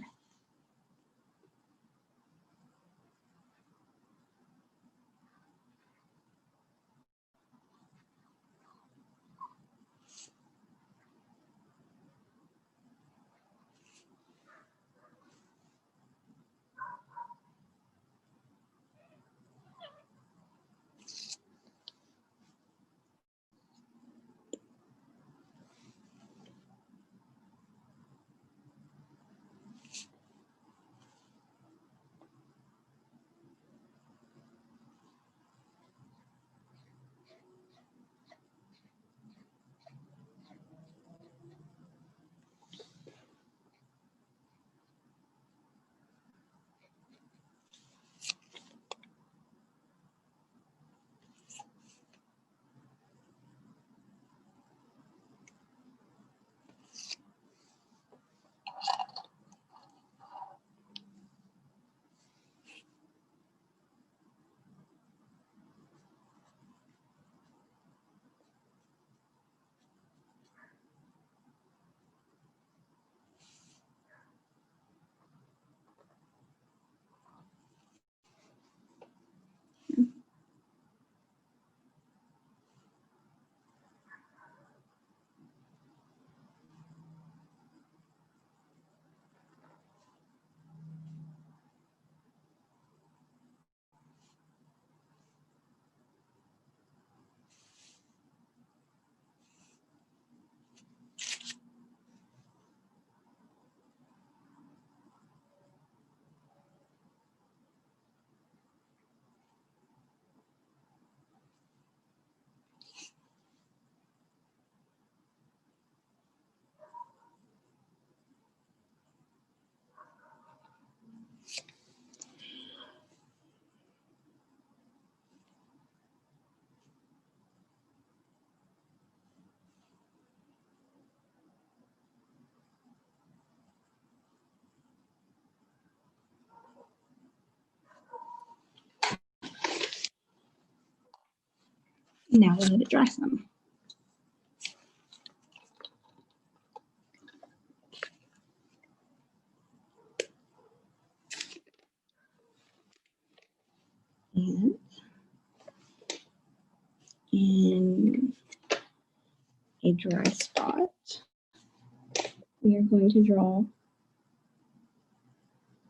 Now we'll let it dry some. And in a dry spot, we are going to draw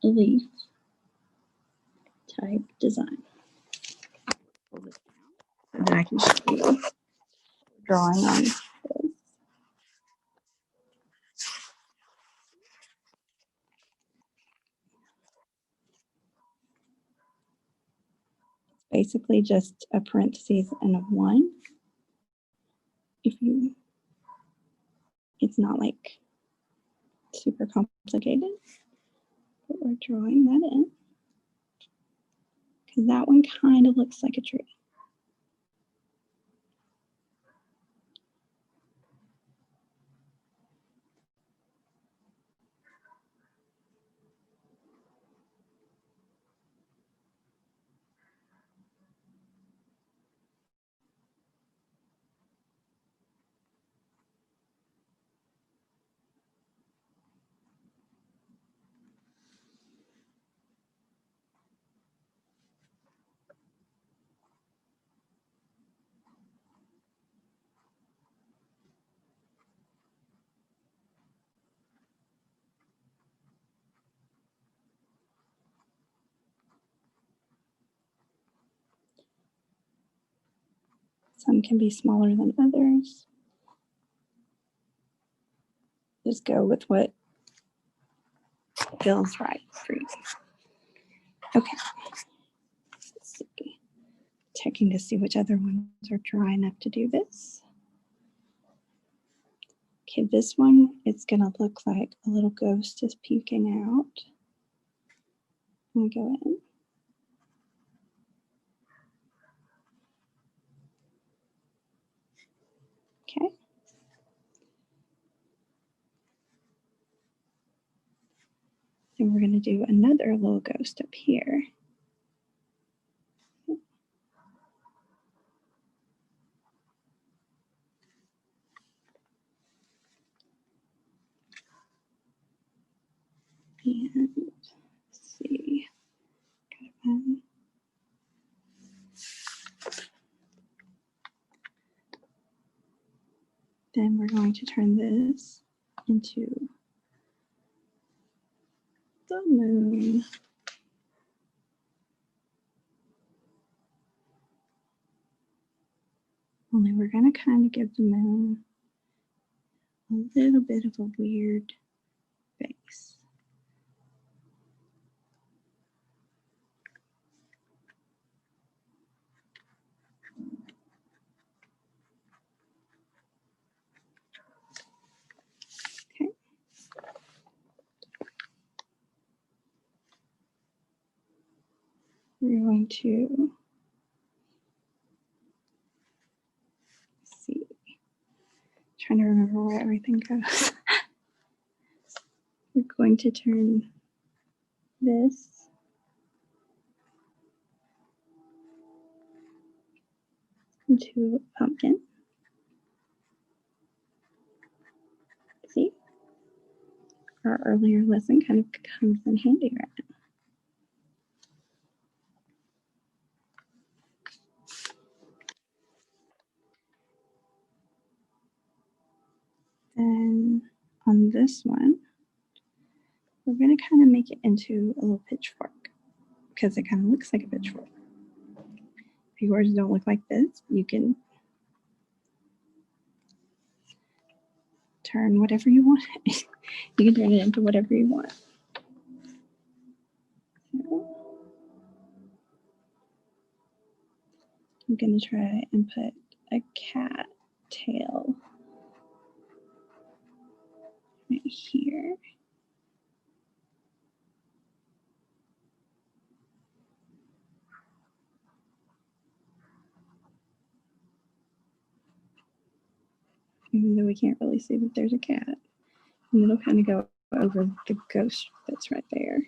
a leaf type design. Pull this down so that I can show you drawing on this. Basically just a parentheses and a 1. It's not like super complicated, but we're drawing that in because that one kind of looks like a tree. Some can be smaller than others. Just go with what feels right for you. Okay. Let's see. Checking to see which other ones are dry enough to do this. Okay, this one, it's gonna look like a little ghost is peeking out. Let me go in. Okay. Then we're gonna do another little ghost up here. And let's see. Then we're going to turn this into the moon. Only we're going to kind of give the moon a little bit of a weird face. Okay. We're going to see. Trying to remember where everything goes. We're going to turn this into a pumpkin. See? Our earlier lesson kind of comes in handy right now. Then on this one, we're going to kind of make it into a little pitchfork because it kind of looks like a pitchfork. If yours don't look like this, you can turn whatever you want. You can turn it into whatever you want. So I'm going to try and put a cat tail right here. Even though we can't really see that there's a cat. And it'll kind of go over the ghost that's right there.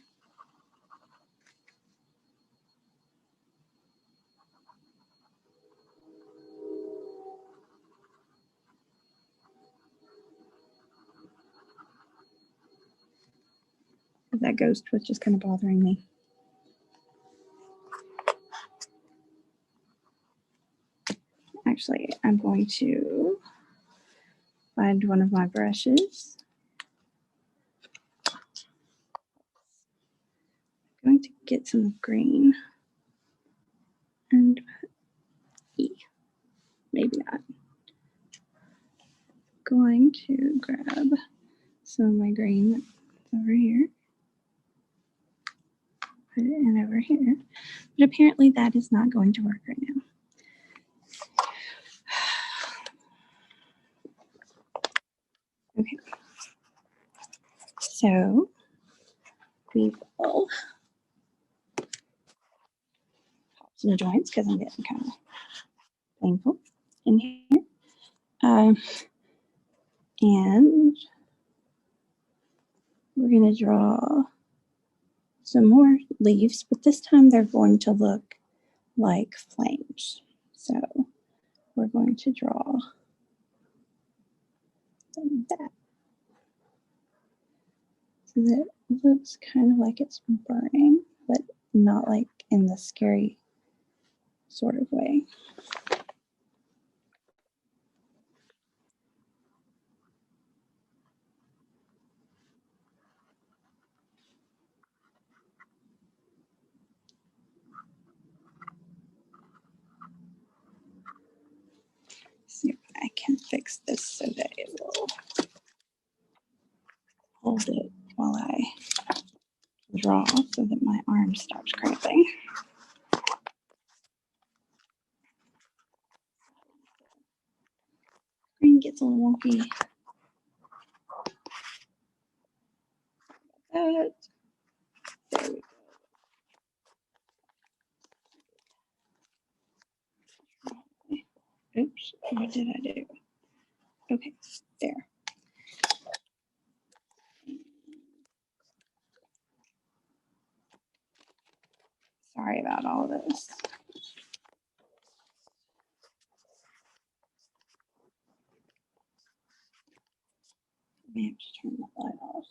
That ghost was just kind of bothering me. Actually, I'm going to find one of my brushes. I'm going to get some green and maybe not. Going to grab some of my green that's over here. Put it in over here. But apparently that is not going to work right now. Okay. So we will pop some joints because I'm getting kind of painful in here. And we're going to draw some more leaves, but this time they're going to look like flames. So we're going to draw that. So that looks kind of like it's burning, but not like in the scary sort of way. this so that it will hold it while I draw so that my arm stops cramping. Screen gets a little wonky. There we go. Oops, what did I do? Okay, there. Sorry about all this. I may have to turn that light off.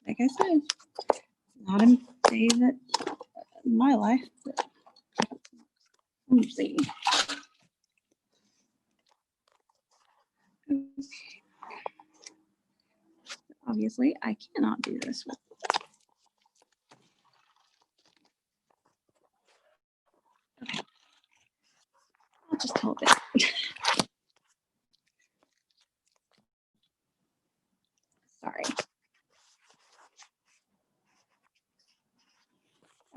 Like I said, not a day that in my life. But let me see. Okay. Obviously, I cannot do this with. Okay. I'll just hold it. Sorry.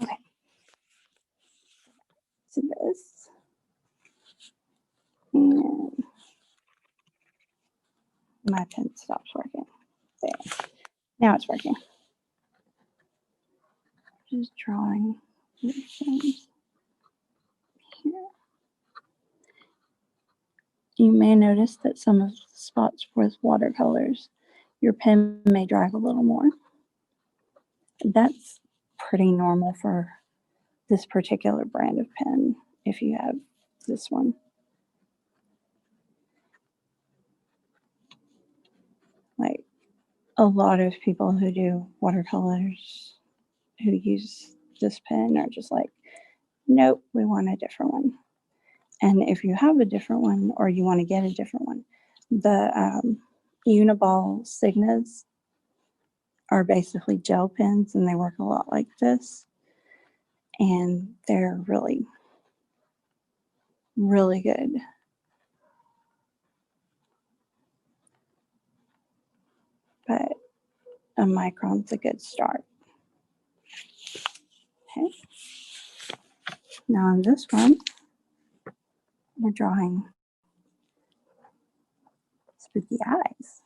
Okay. So this. And my pen stops working. There. Now it's working. Just drawing things here. You may notice that some of the spots with watercolors, your pen may drag a little more. That's pretty normal for this particular brand of pen if you have this one. Like a lot of people who do watercolors who use this pen are just like, nope, we want a different one. And if you have a different one or you want to get a different one, the Uniball Signas are basically gel pens and they work a lot like this. And they're really, really good. But a micron's a good start. Okay. Now on this one, we're drawing spooky eyes.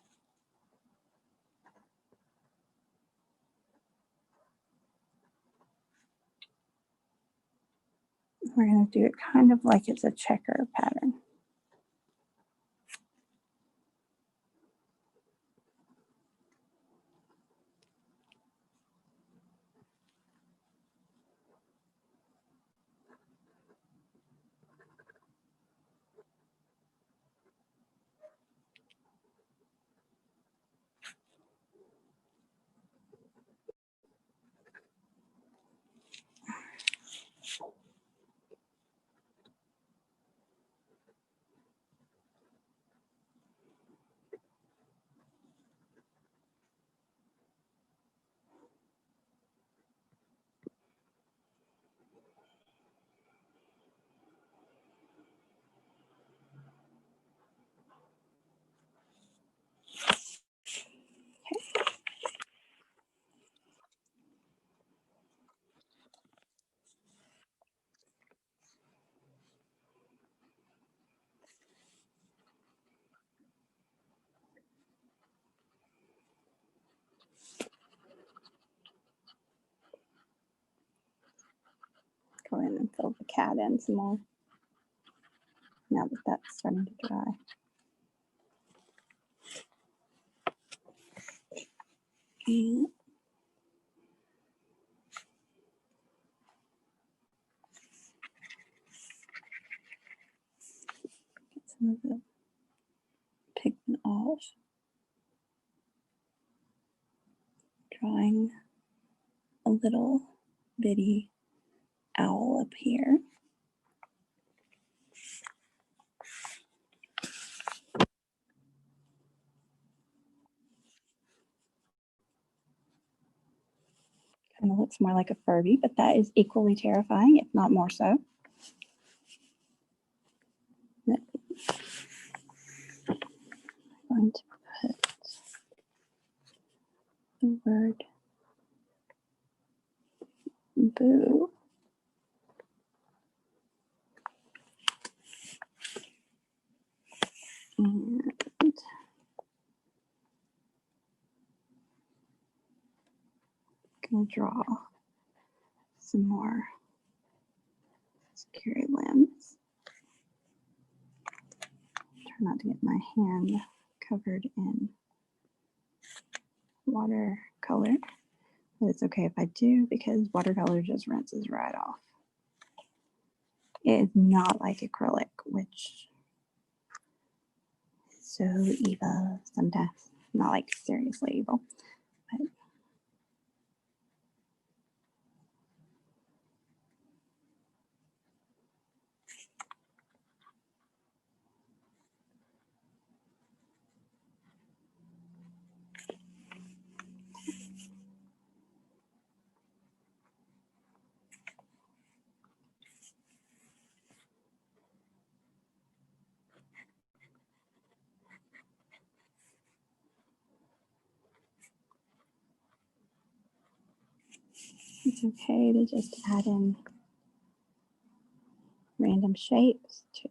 We're going to do it kind of like it's a checker pattern. Go in and fill the cat in some more. Now that that's starting to dry. And get some of the pigment off. Drawing a little bitty owl up here. Kind of of looks more like a Furby, but that is equally terrifying, if not more so. I'm going to put the word boo. And going to draw some more scary limbs. Try not to get my hand covered in watercolor, but it's okay if I do because watercolor just rinses right off. It is not like acrylic, which is so evil sometimes. Not like seriously evil, but it's okay to just add in random shapes too.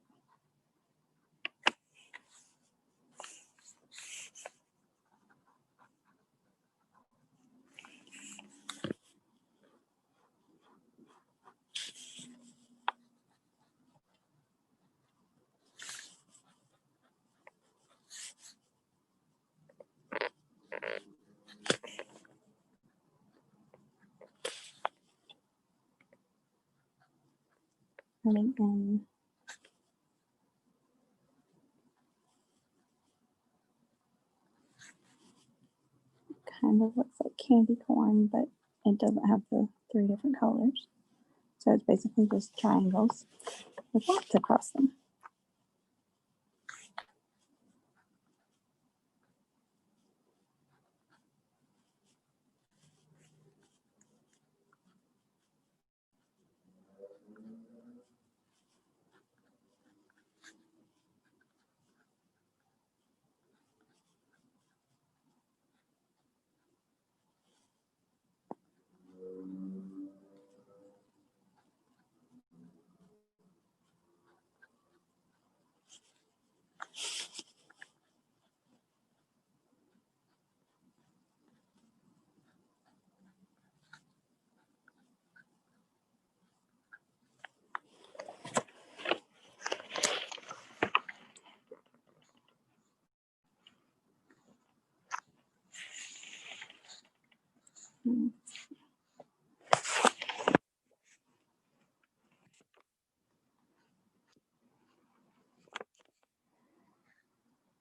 Adding in kind of looks like candy corn, but it doesn't have the 3 different colors. So it's basically just triangles with dots across them.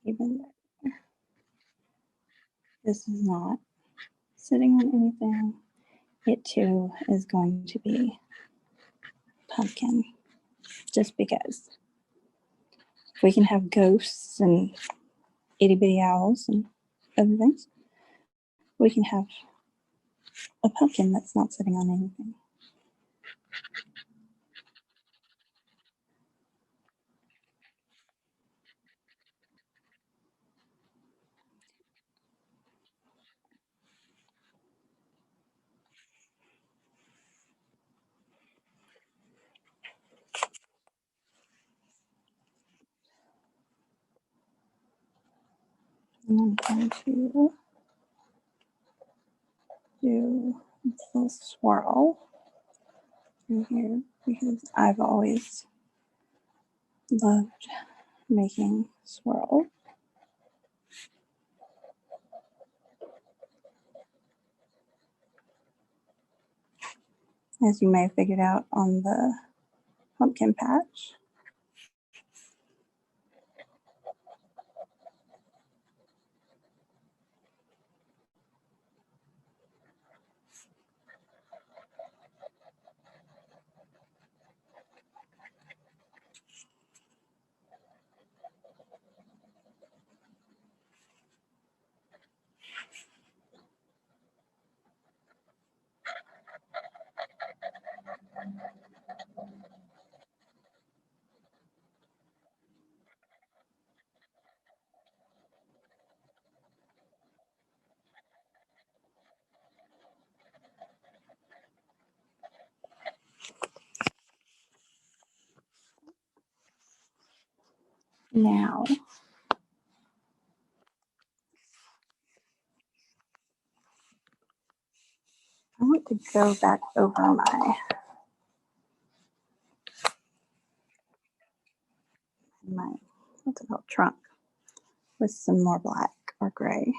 Even though this is not sitting on anything, it too is going to be pumpkin, just because. If we can have ghosts and itty bitty owls and other things, we can have a pumpkin that's not sitting on anything. And I'm going to do this little swirl through here because I've always loved making swirls. As you may have figured out on the pumpkin patch. Now, I want to go back over my what's it called, trunk, with some more black or gray.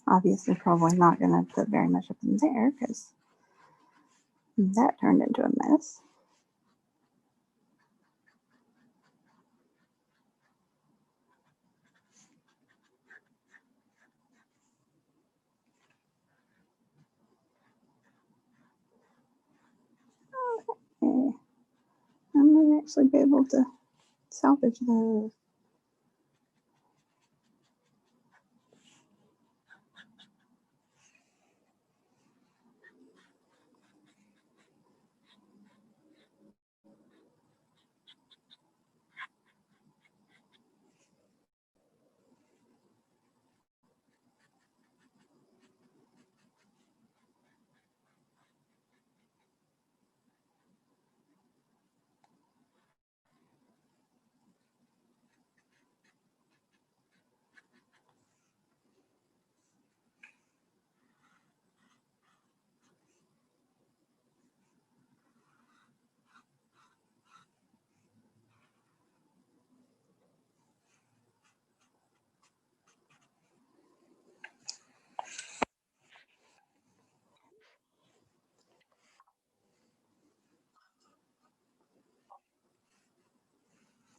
Obviously, probably not going to put very much up in there because that turned into a mess. Okay. I may actually be able to salvage those.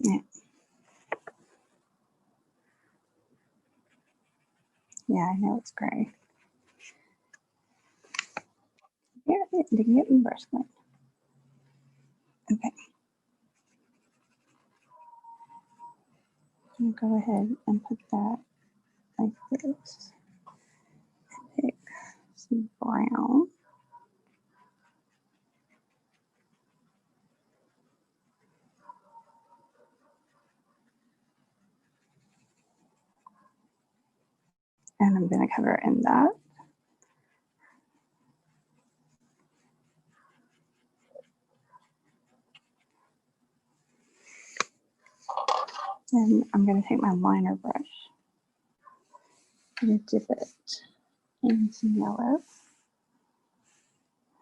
Yeah. Yeah, I know it's gray. Yeah, it didn't get me brush clean. Okay. I'm gonna go ahead and put that like this. Pick some brown. And I'm gonna cover in that. Then I'm going to take my liner brush and dip it in some yellow.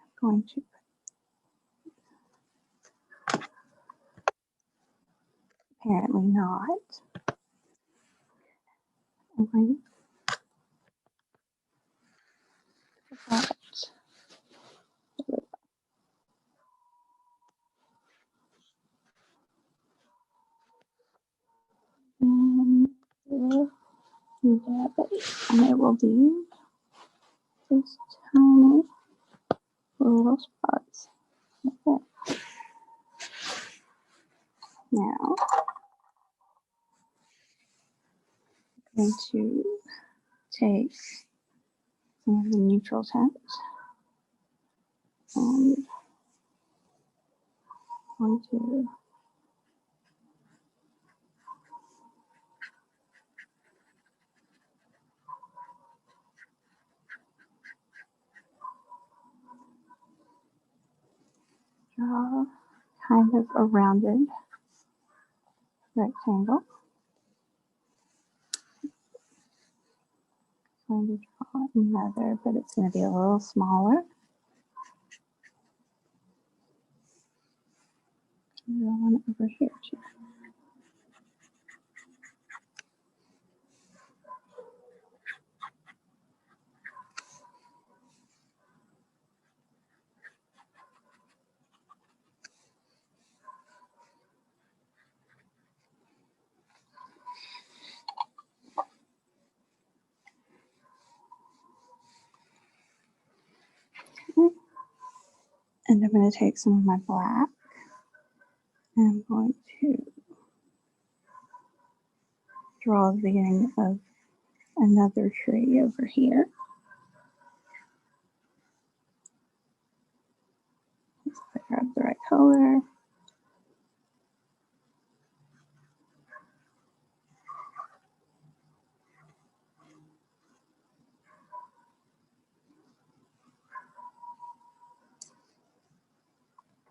I'm going to apparently not. I'm going to put that. And dab it. And it will be just tiny little spots. Okay. Now I'm going to take some of the neutral tint and I'm going to draw kind of a rounded rectangle. I'm going to draw another, but it's going to be a little smaller. Draw one over here too. Okay. And I'm going to take some of my black and I'm going to draw the beginning of another tree over here. Let's figure out the right color.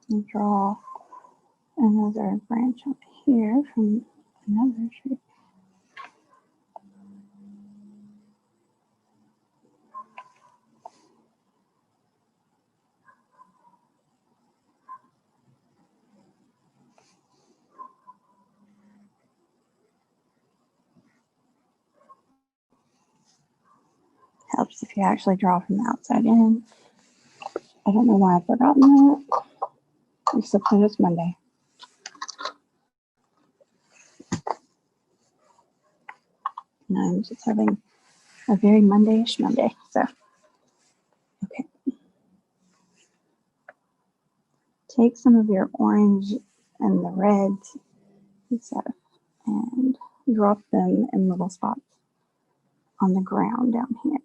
And draw another branch up here from another tree. Helps if you actually draw from the outside in. I don't know why I've forgotten that, except that it's Monday. And I'm just having a very Monday-ish Monday. So, okay. Take some of your orange and the reds and stuff and drop them in little spots on the ground down here.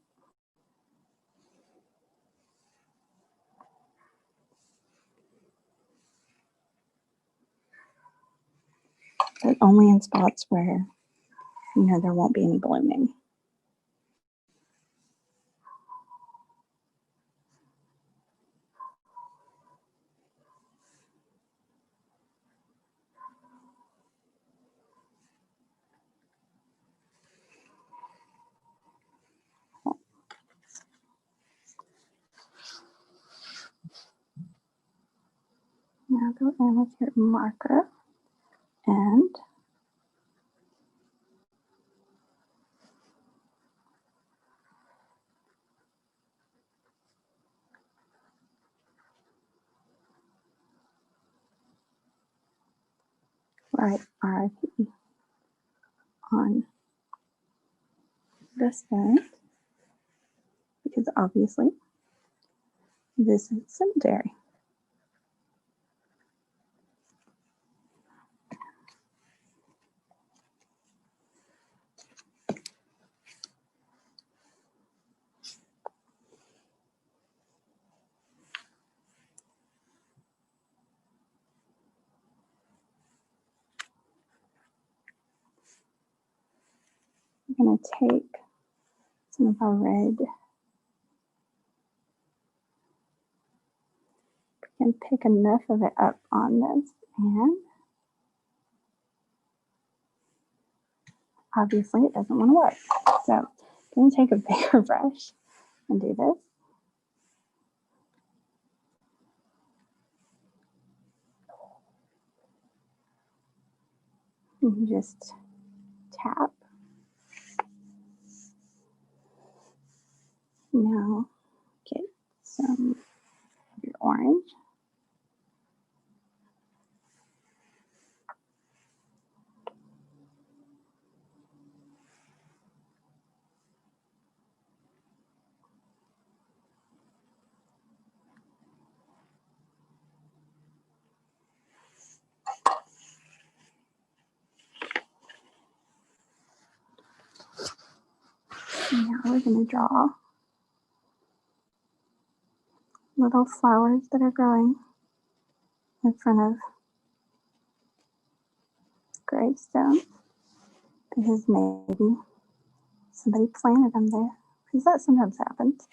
But only in spots where, you know, there won't be any blooming. Now go in with your marker and write RIP on this end, because obviously this is cemetery. We're going to take some of our red and pick enough of it up on this, and obviously it doesn't want to work. So I'm going to take a bigger brush and do this. And just tap. Now get some of your orange. And now we're going to draw little flowers that are growing in front of gravestones, because maybe somebody planted them there, because that sometimes happens.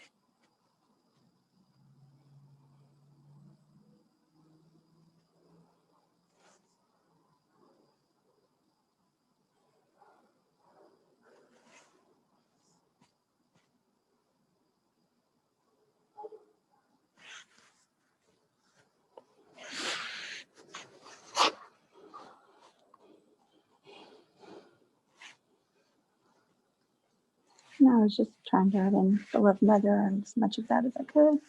And I was just trying to add in the love mother and as much of that as I could.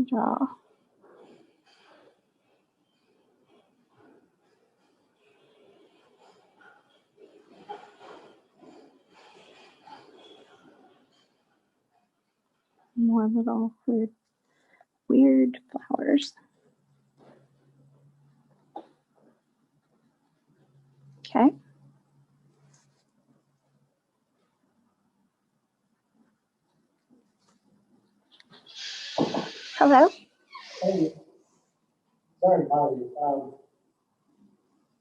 Draw more little weird flowers. Okay. Hello? Hey, sorry to bother you.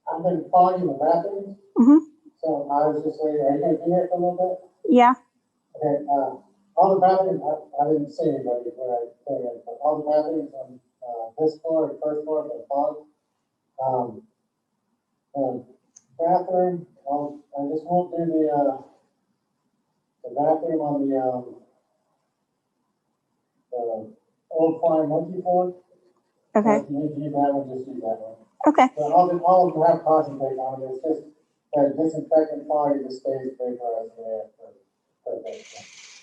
I've been fogging the bathrooms, Mm-hmm. so I was just waiting. Are you gonna be here for a little bit? Yeah. Okay, all the bathrooms, I didn't see anybody when I came in, but all the bathrooms on, this floor and first floor have been fogged. Bathroom, I just won't do the bathroom on the old flying monkey floor. Okay. If you need to use that one, just use that one. Okay. So all of them have concentrate on it, it's just that disinfectant fog, it just stays vaporized in there for a bit.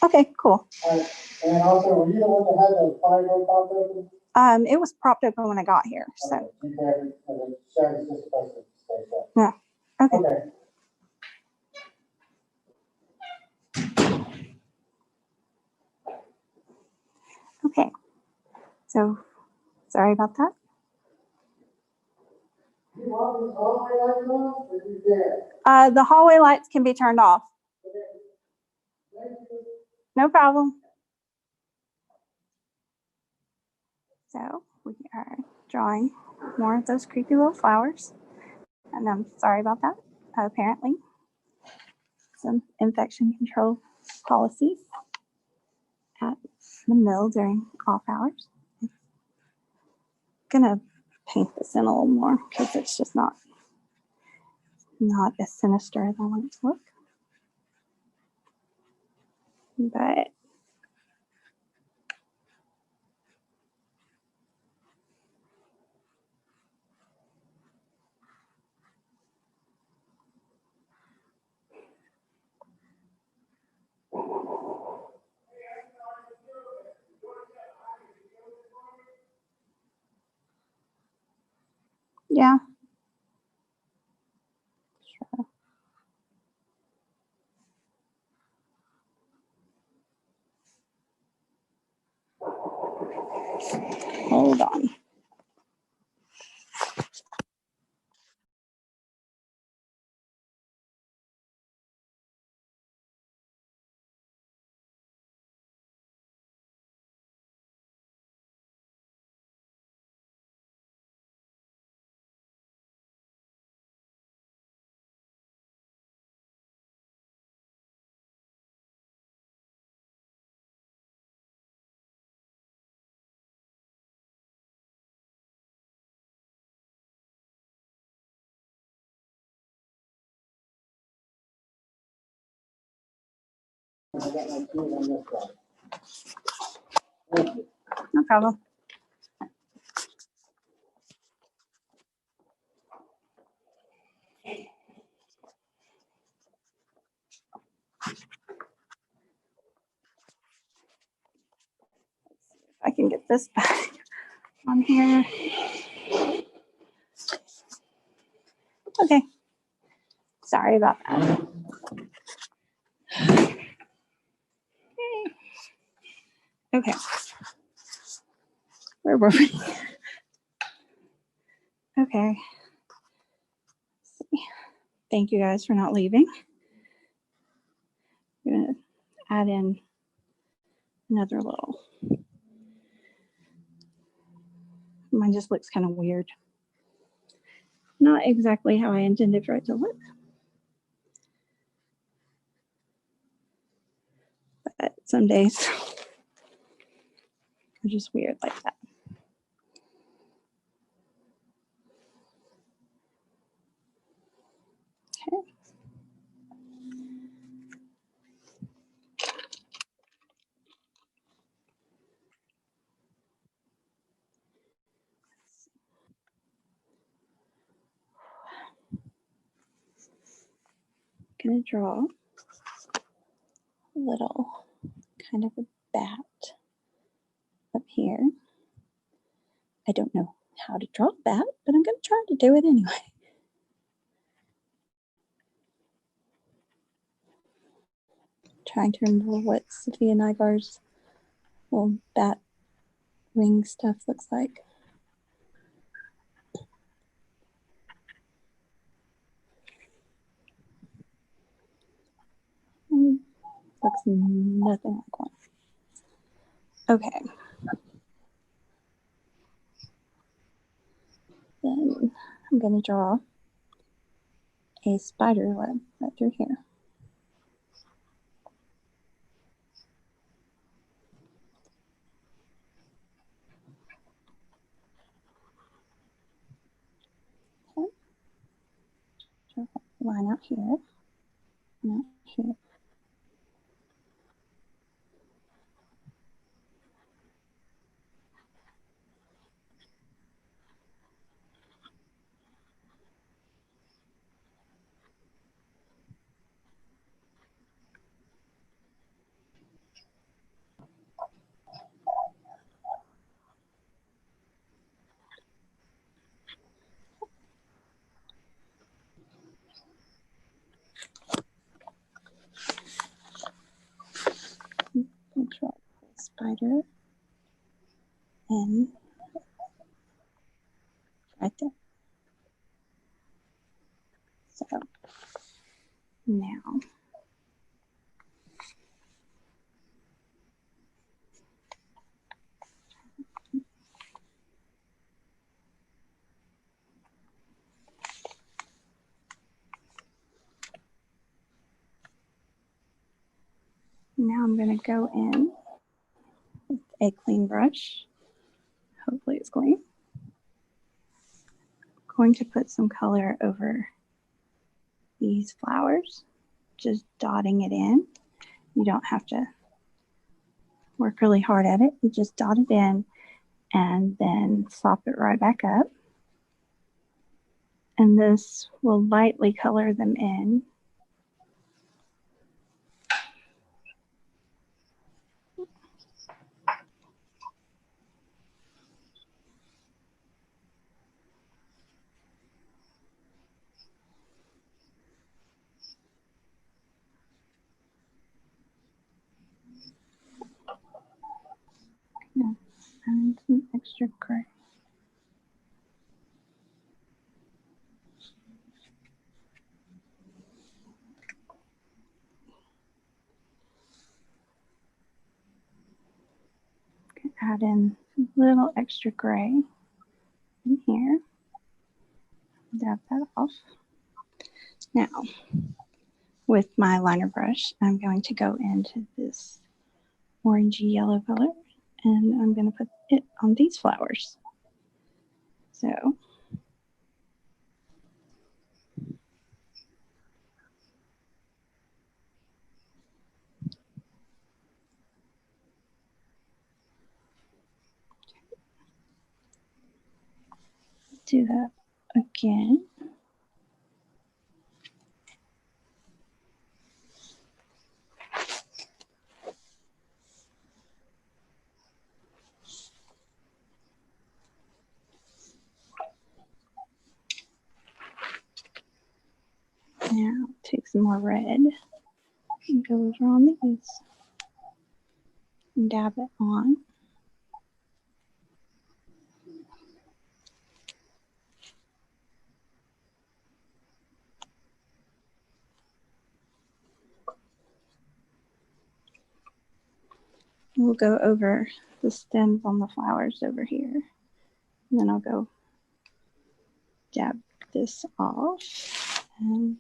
Okay, cool. And also, were you the one that had the fire door popped open? It was propped open when I got here, so. Okay, you can, and the shed is just supposed to stay shut. Yeah. Okay. Okay. Okay. So, sorry about that. You want these hallway lights on, or you there? The hallway lights can be turned off. No problem. So we are drawing more of those creepy little flowers. And I'm sorry about that. Apparently, some infection control policies at the mill during off hours. I'm gonna paint this in a little more because it's just not as sinister as I want it to look. But yeah. Sure. Hold on. I got my keys on this side. No problem. I can get this back on here. Okay. Sorry about that. Okay. Where were we? Okay. Thank you guys for not leaving. I'm gonna add in another little. Mine just looks kind of weird. Not exactly how I intended for it to look. But some days are just weird like that. Okay. Gonna draw a little kind of a bat up here. I don't know how to draw a bat, but I'm gonna try to do it anyway. Trying to remember what Sophia Nygar's little bat wing stuff looks like. Looks nothing like one. Okay. then I'm going to draw a spider web right through here. Okay. Draw a line out here and out here. Draw a spider and right there. So now I'm going to go in with a clean brush. Hopefully it's clean. I'm going to put some color over these flowers, just dotting it in. You don't have to work really hard at it. You just dot it in and then sop it right back up. And this will lightly color them in. And some extra gray. Add in a little extra gray in here. Dab that off. Now, with my liner brush, I'm going to go into this orangey yellow color and I'm going to put it on these flowers. So, do that again. Now, take some more red and go over on these and dab it on. We'll go over the stems on the flowers over here. And then I'll go dab this off and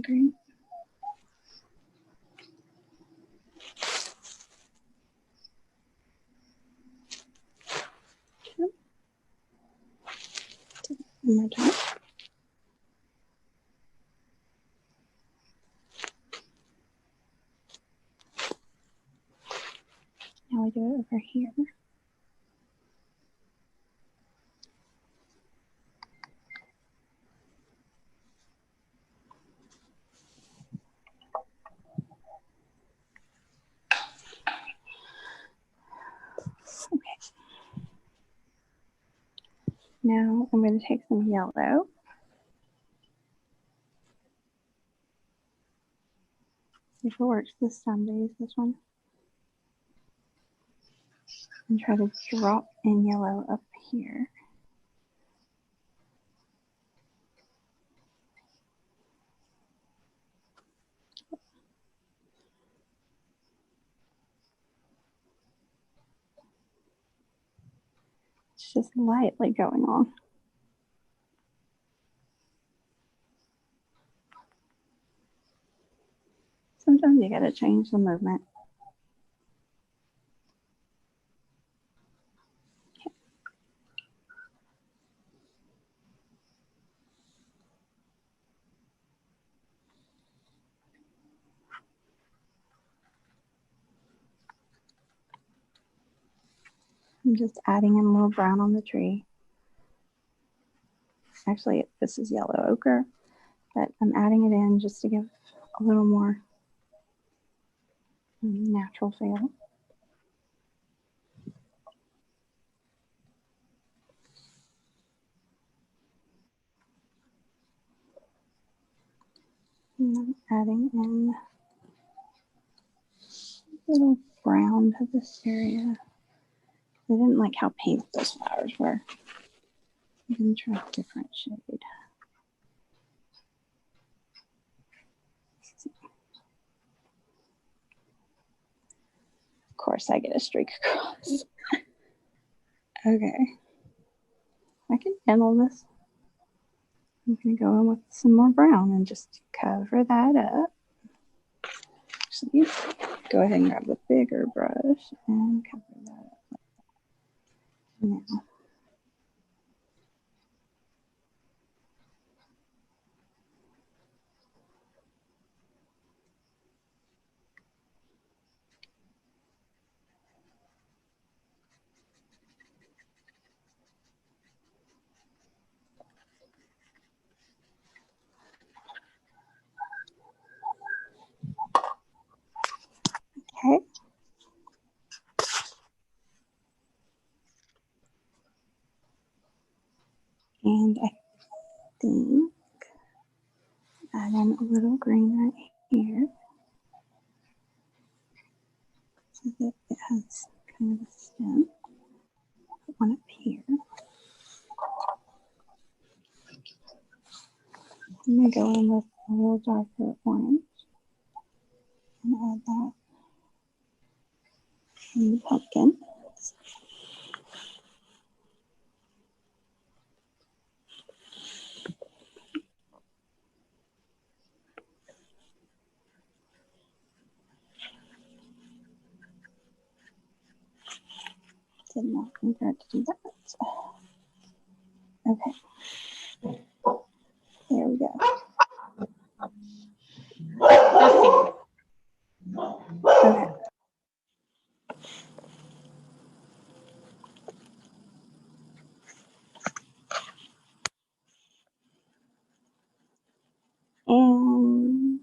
green. One more time. Now we do it over here. Okay. Now I'm going to take some yellow. See if it works this time to use this one. And try to drop in yellow up here. It's just lightly going on. Sometimes you gotta change the movement. I'm just adding in a little brown on the tree. Actually, this is yellow ochre, but I'm adding it in just to give a little more natural feel. And I'm adding in a little brown to this area. I didn't like how pink those flowers were. I'm going to try a different shade. Of course, I get a streak across. Okay. I can handle this. I'm going to go in with some more brown and just cover that up. Actually, go ahead and grab the bigger brush and cover that up. Now. Okay. And I think add in a little green right here so that it has kind of a stem. Put one up here. I'm going to go in with a little darker orange and add that in the pumpkin. Did not regret to do that. Okay. There we go. Okay. And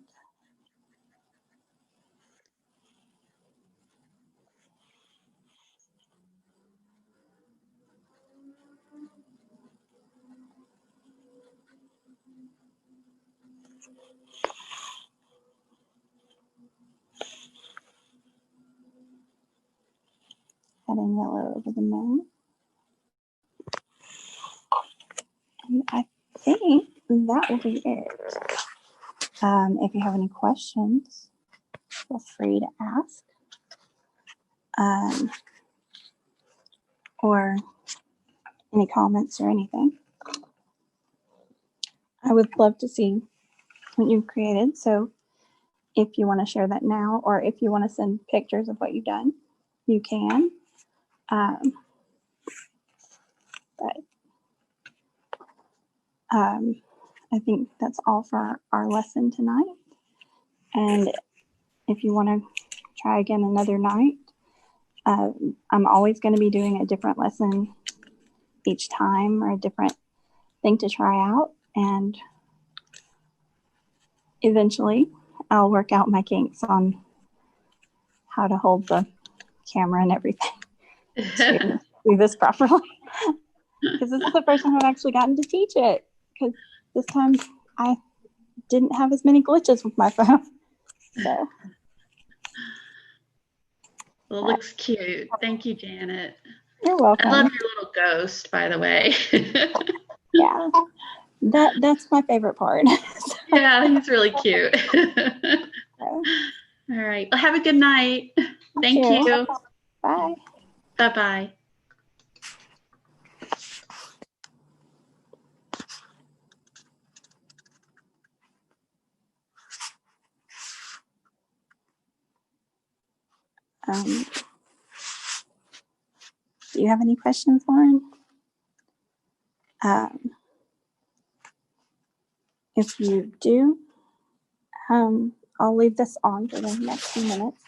adding yellow over the moon. And I think that will be it. If you have any questions, feel free to ask. Or any comments or anything. I would love to see what you've created. So if you want to share that now, or if you want to send pictures of what you've done, you can. I think that's all for our lesson tonight. And if you want to try again another night, I'm always going to be doing a different lesson each time, or a different thing to try out. And eventually I'll work out my kinks on how to hold the camera and everything to do this properly. Because this is the first time I've actually gotten to teach it. Because this time I didn't have as many glitches with my phone. So. Well, it looks cute. Thank you, Janet. You're welcome. I love your little ghost, by the way. Yeah, that's my favorite part. Yeah, he's really cute. All right. Well, have a good night. Thank you. Bye. Bye-bye. Do you have any questions, Lauren? If you do, I'll leave this on for the next few minutes.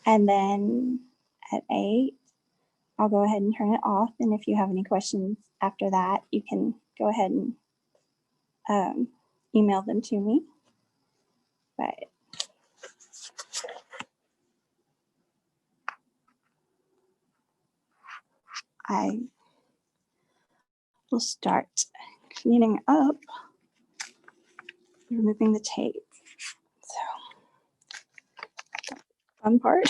And then at 8, I'll go ahead and turn it off. And if you have any questions after that, you can go ahead and email them to me. But I will start cleaning up, removing the tape. So, fun part.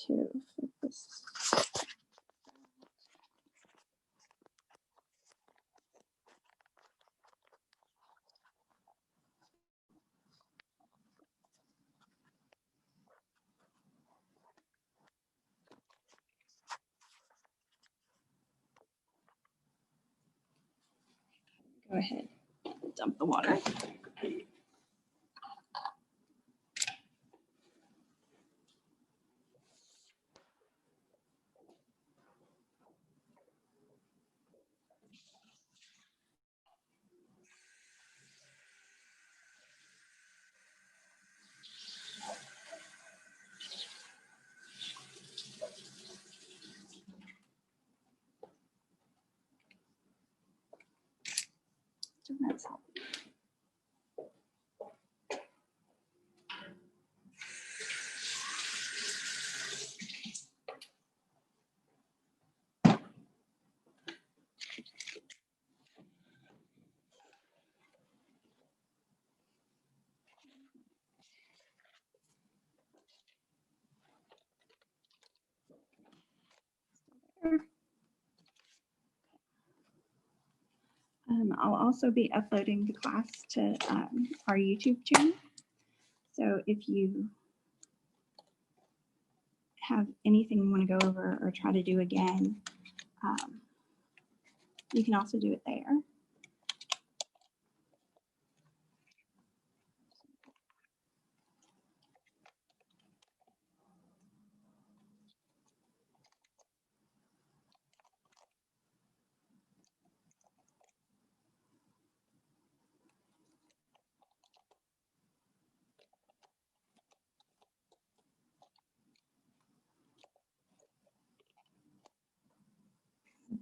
To flip this. Go ahead, dump the water. That's all. I'll also be uploading the class to our YouTube channel. So if you have anything you want to go over or try to do again, you can also do it there.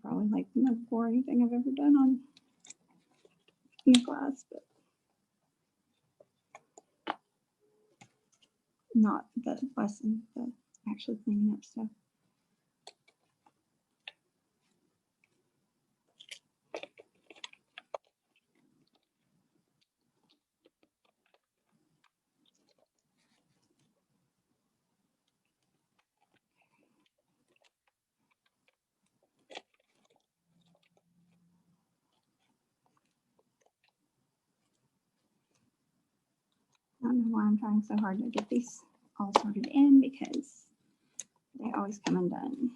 Probably like the most boring thing I've ever done on in the class, but not the lesson, but actually cleaning up stuff. I don't know why I'm trying so hard to get these all sorted in, because they always come undone.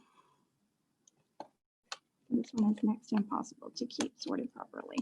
This one is next to impossible to keep sorted properly.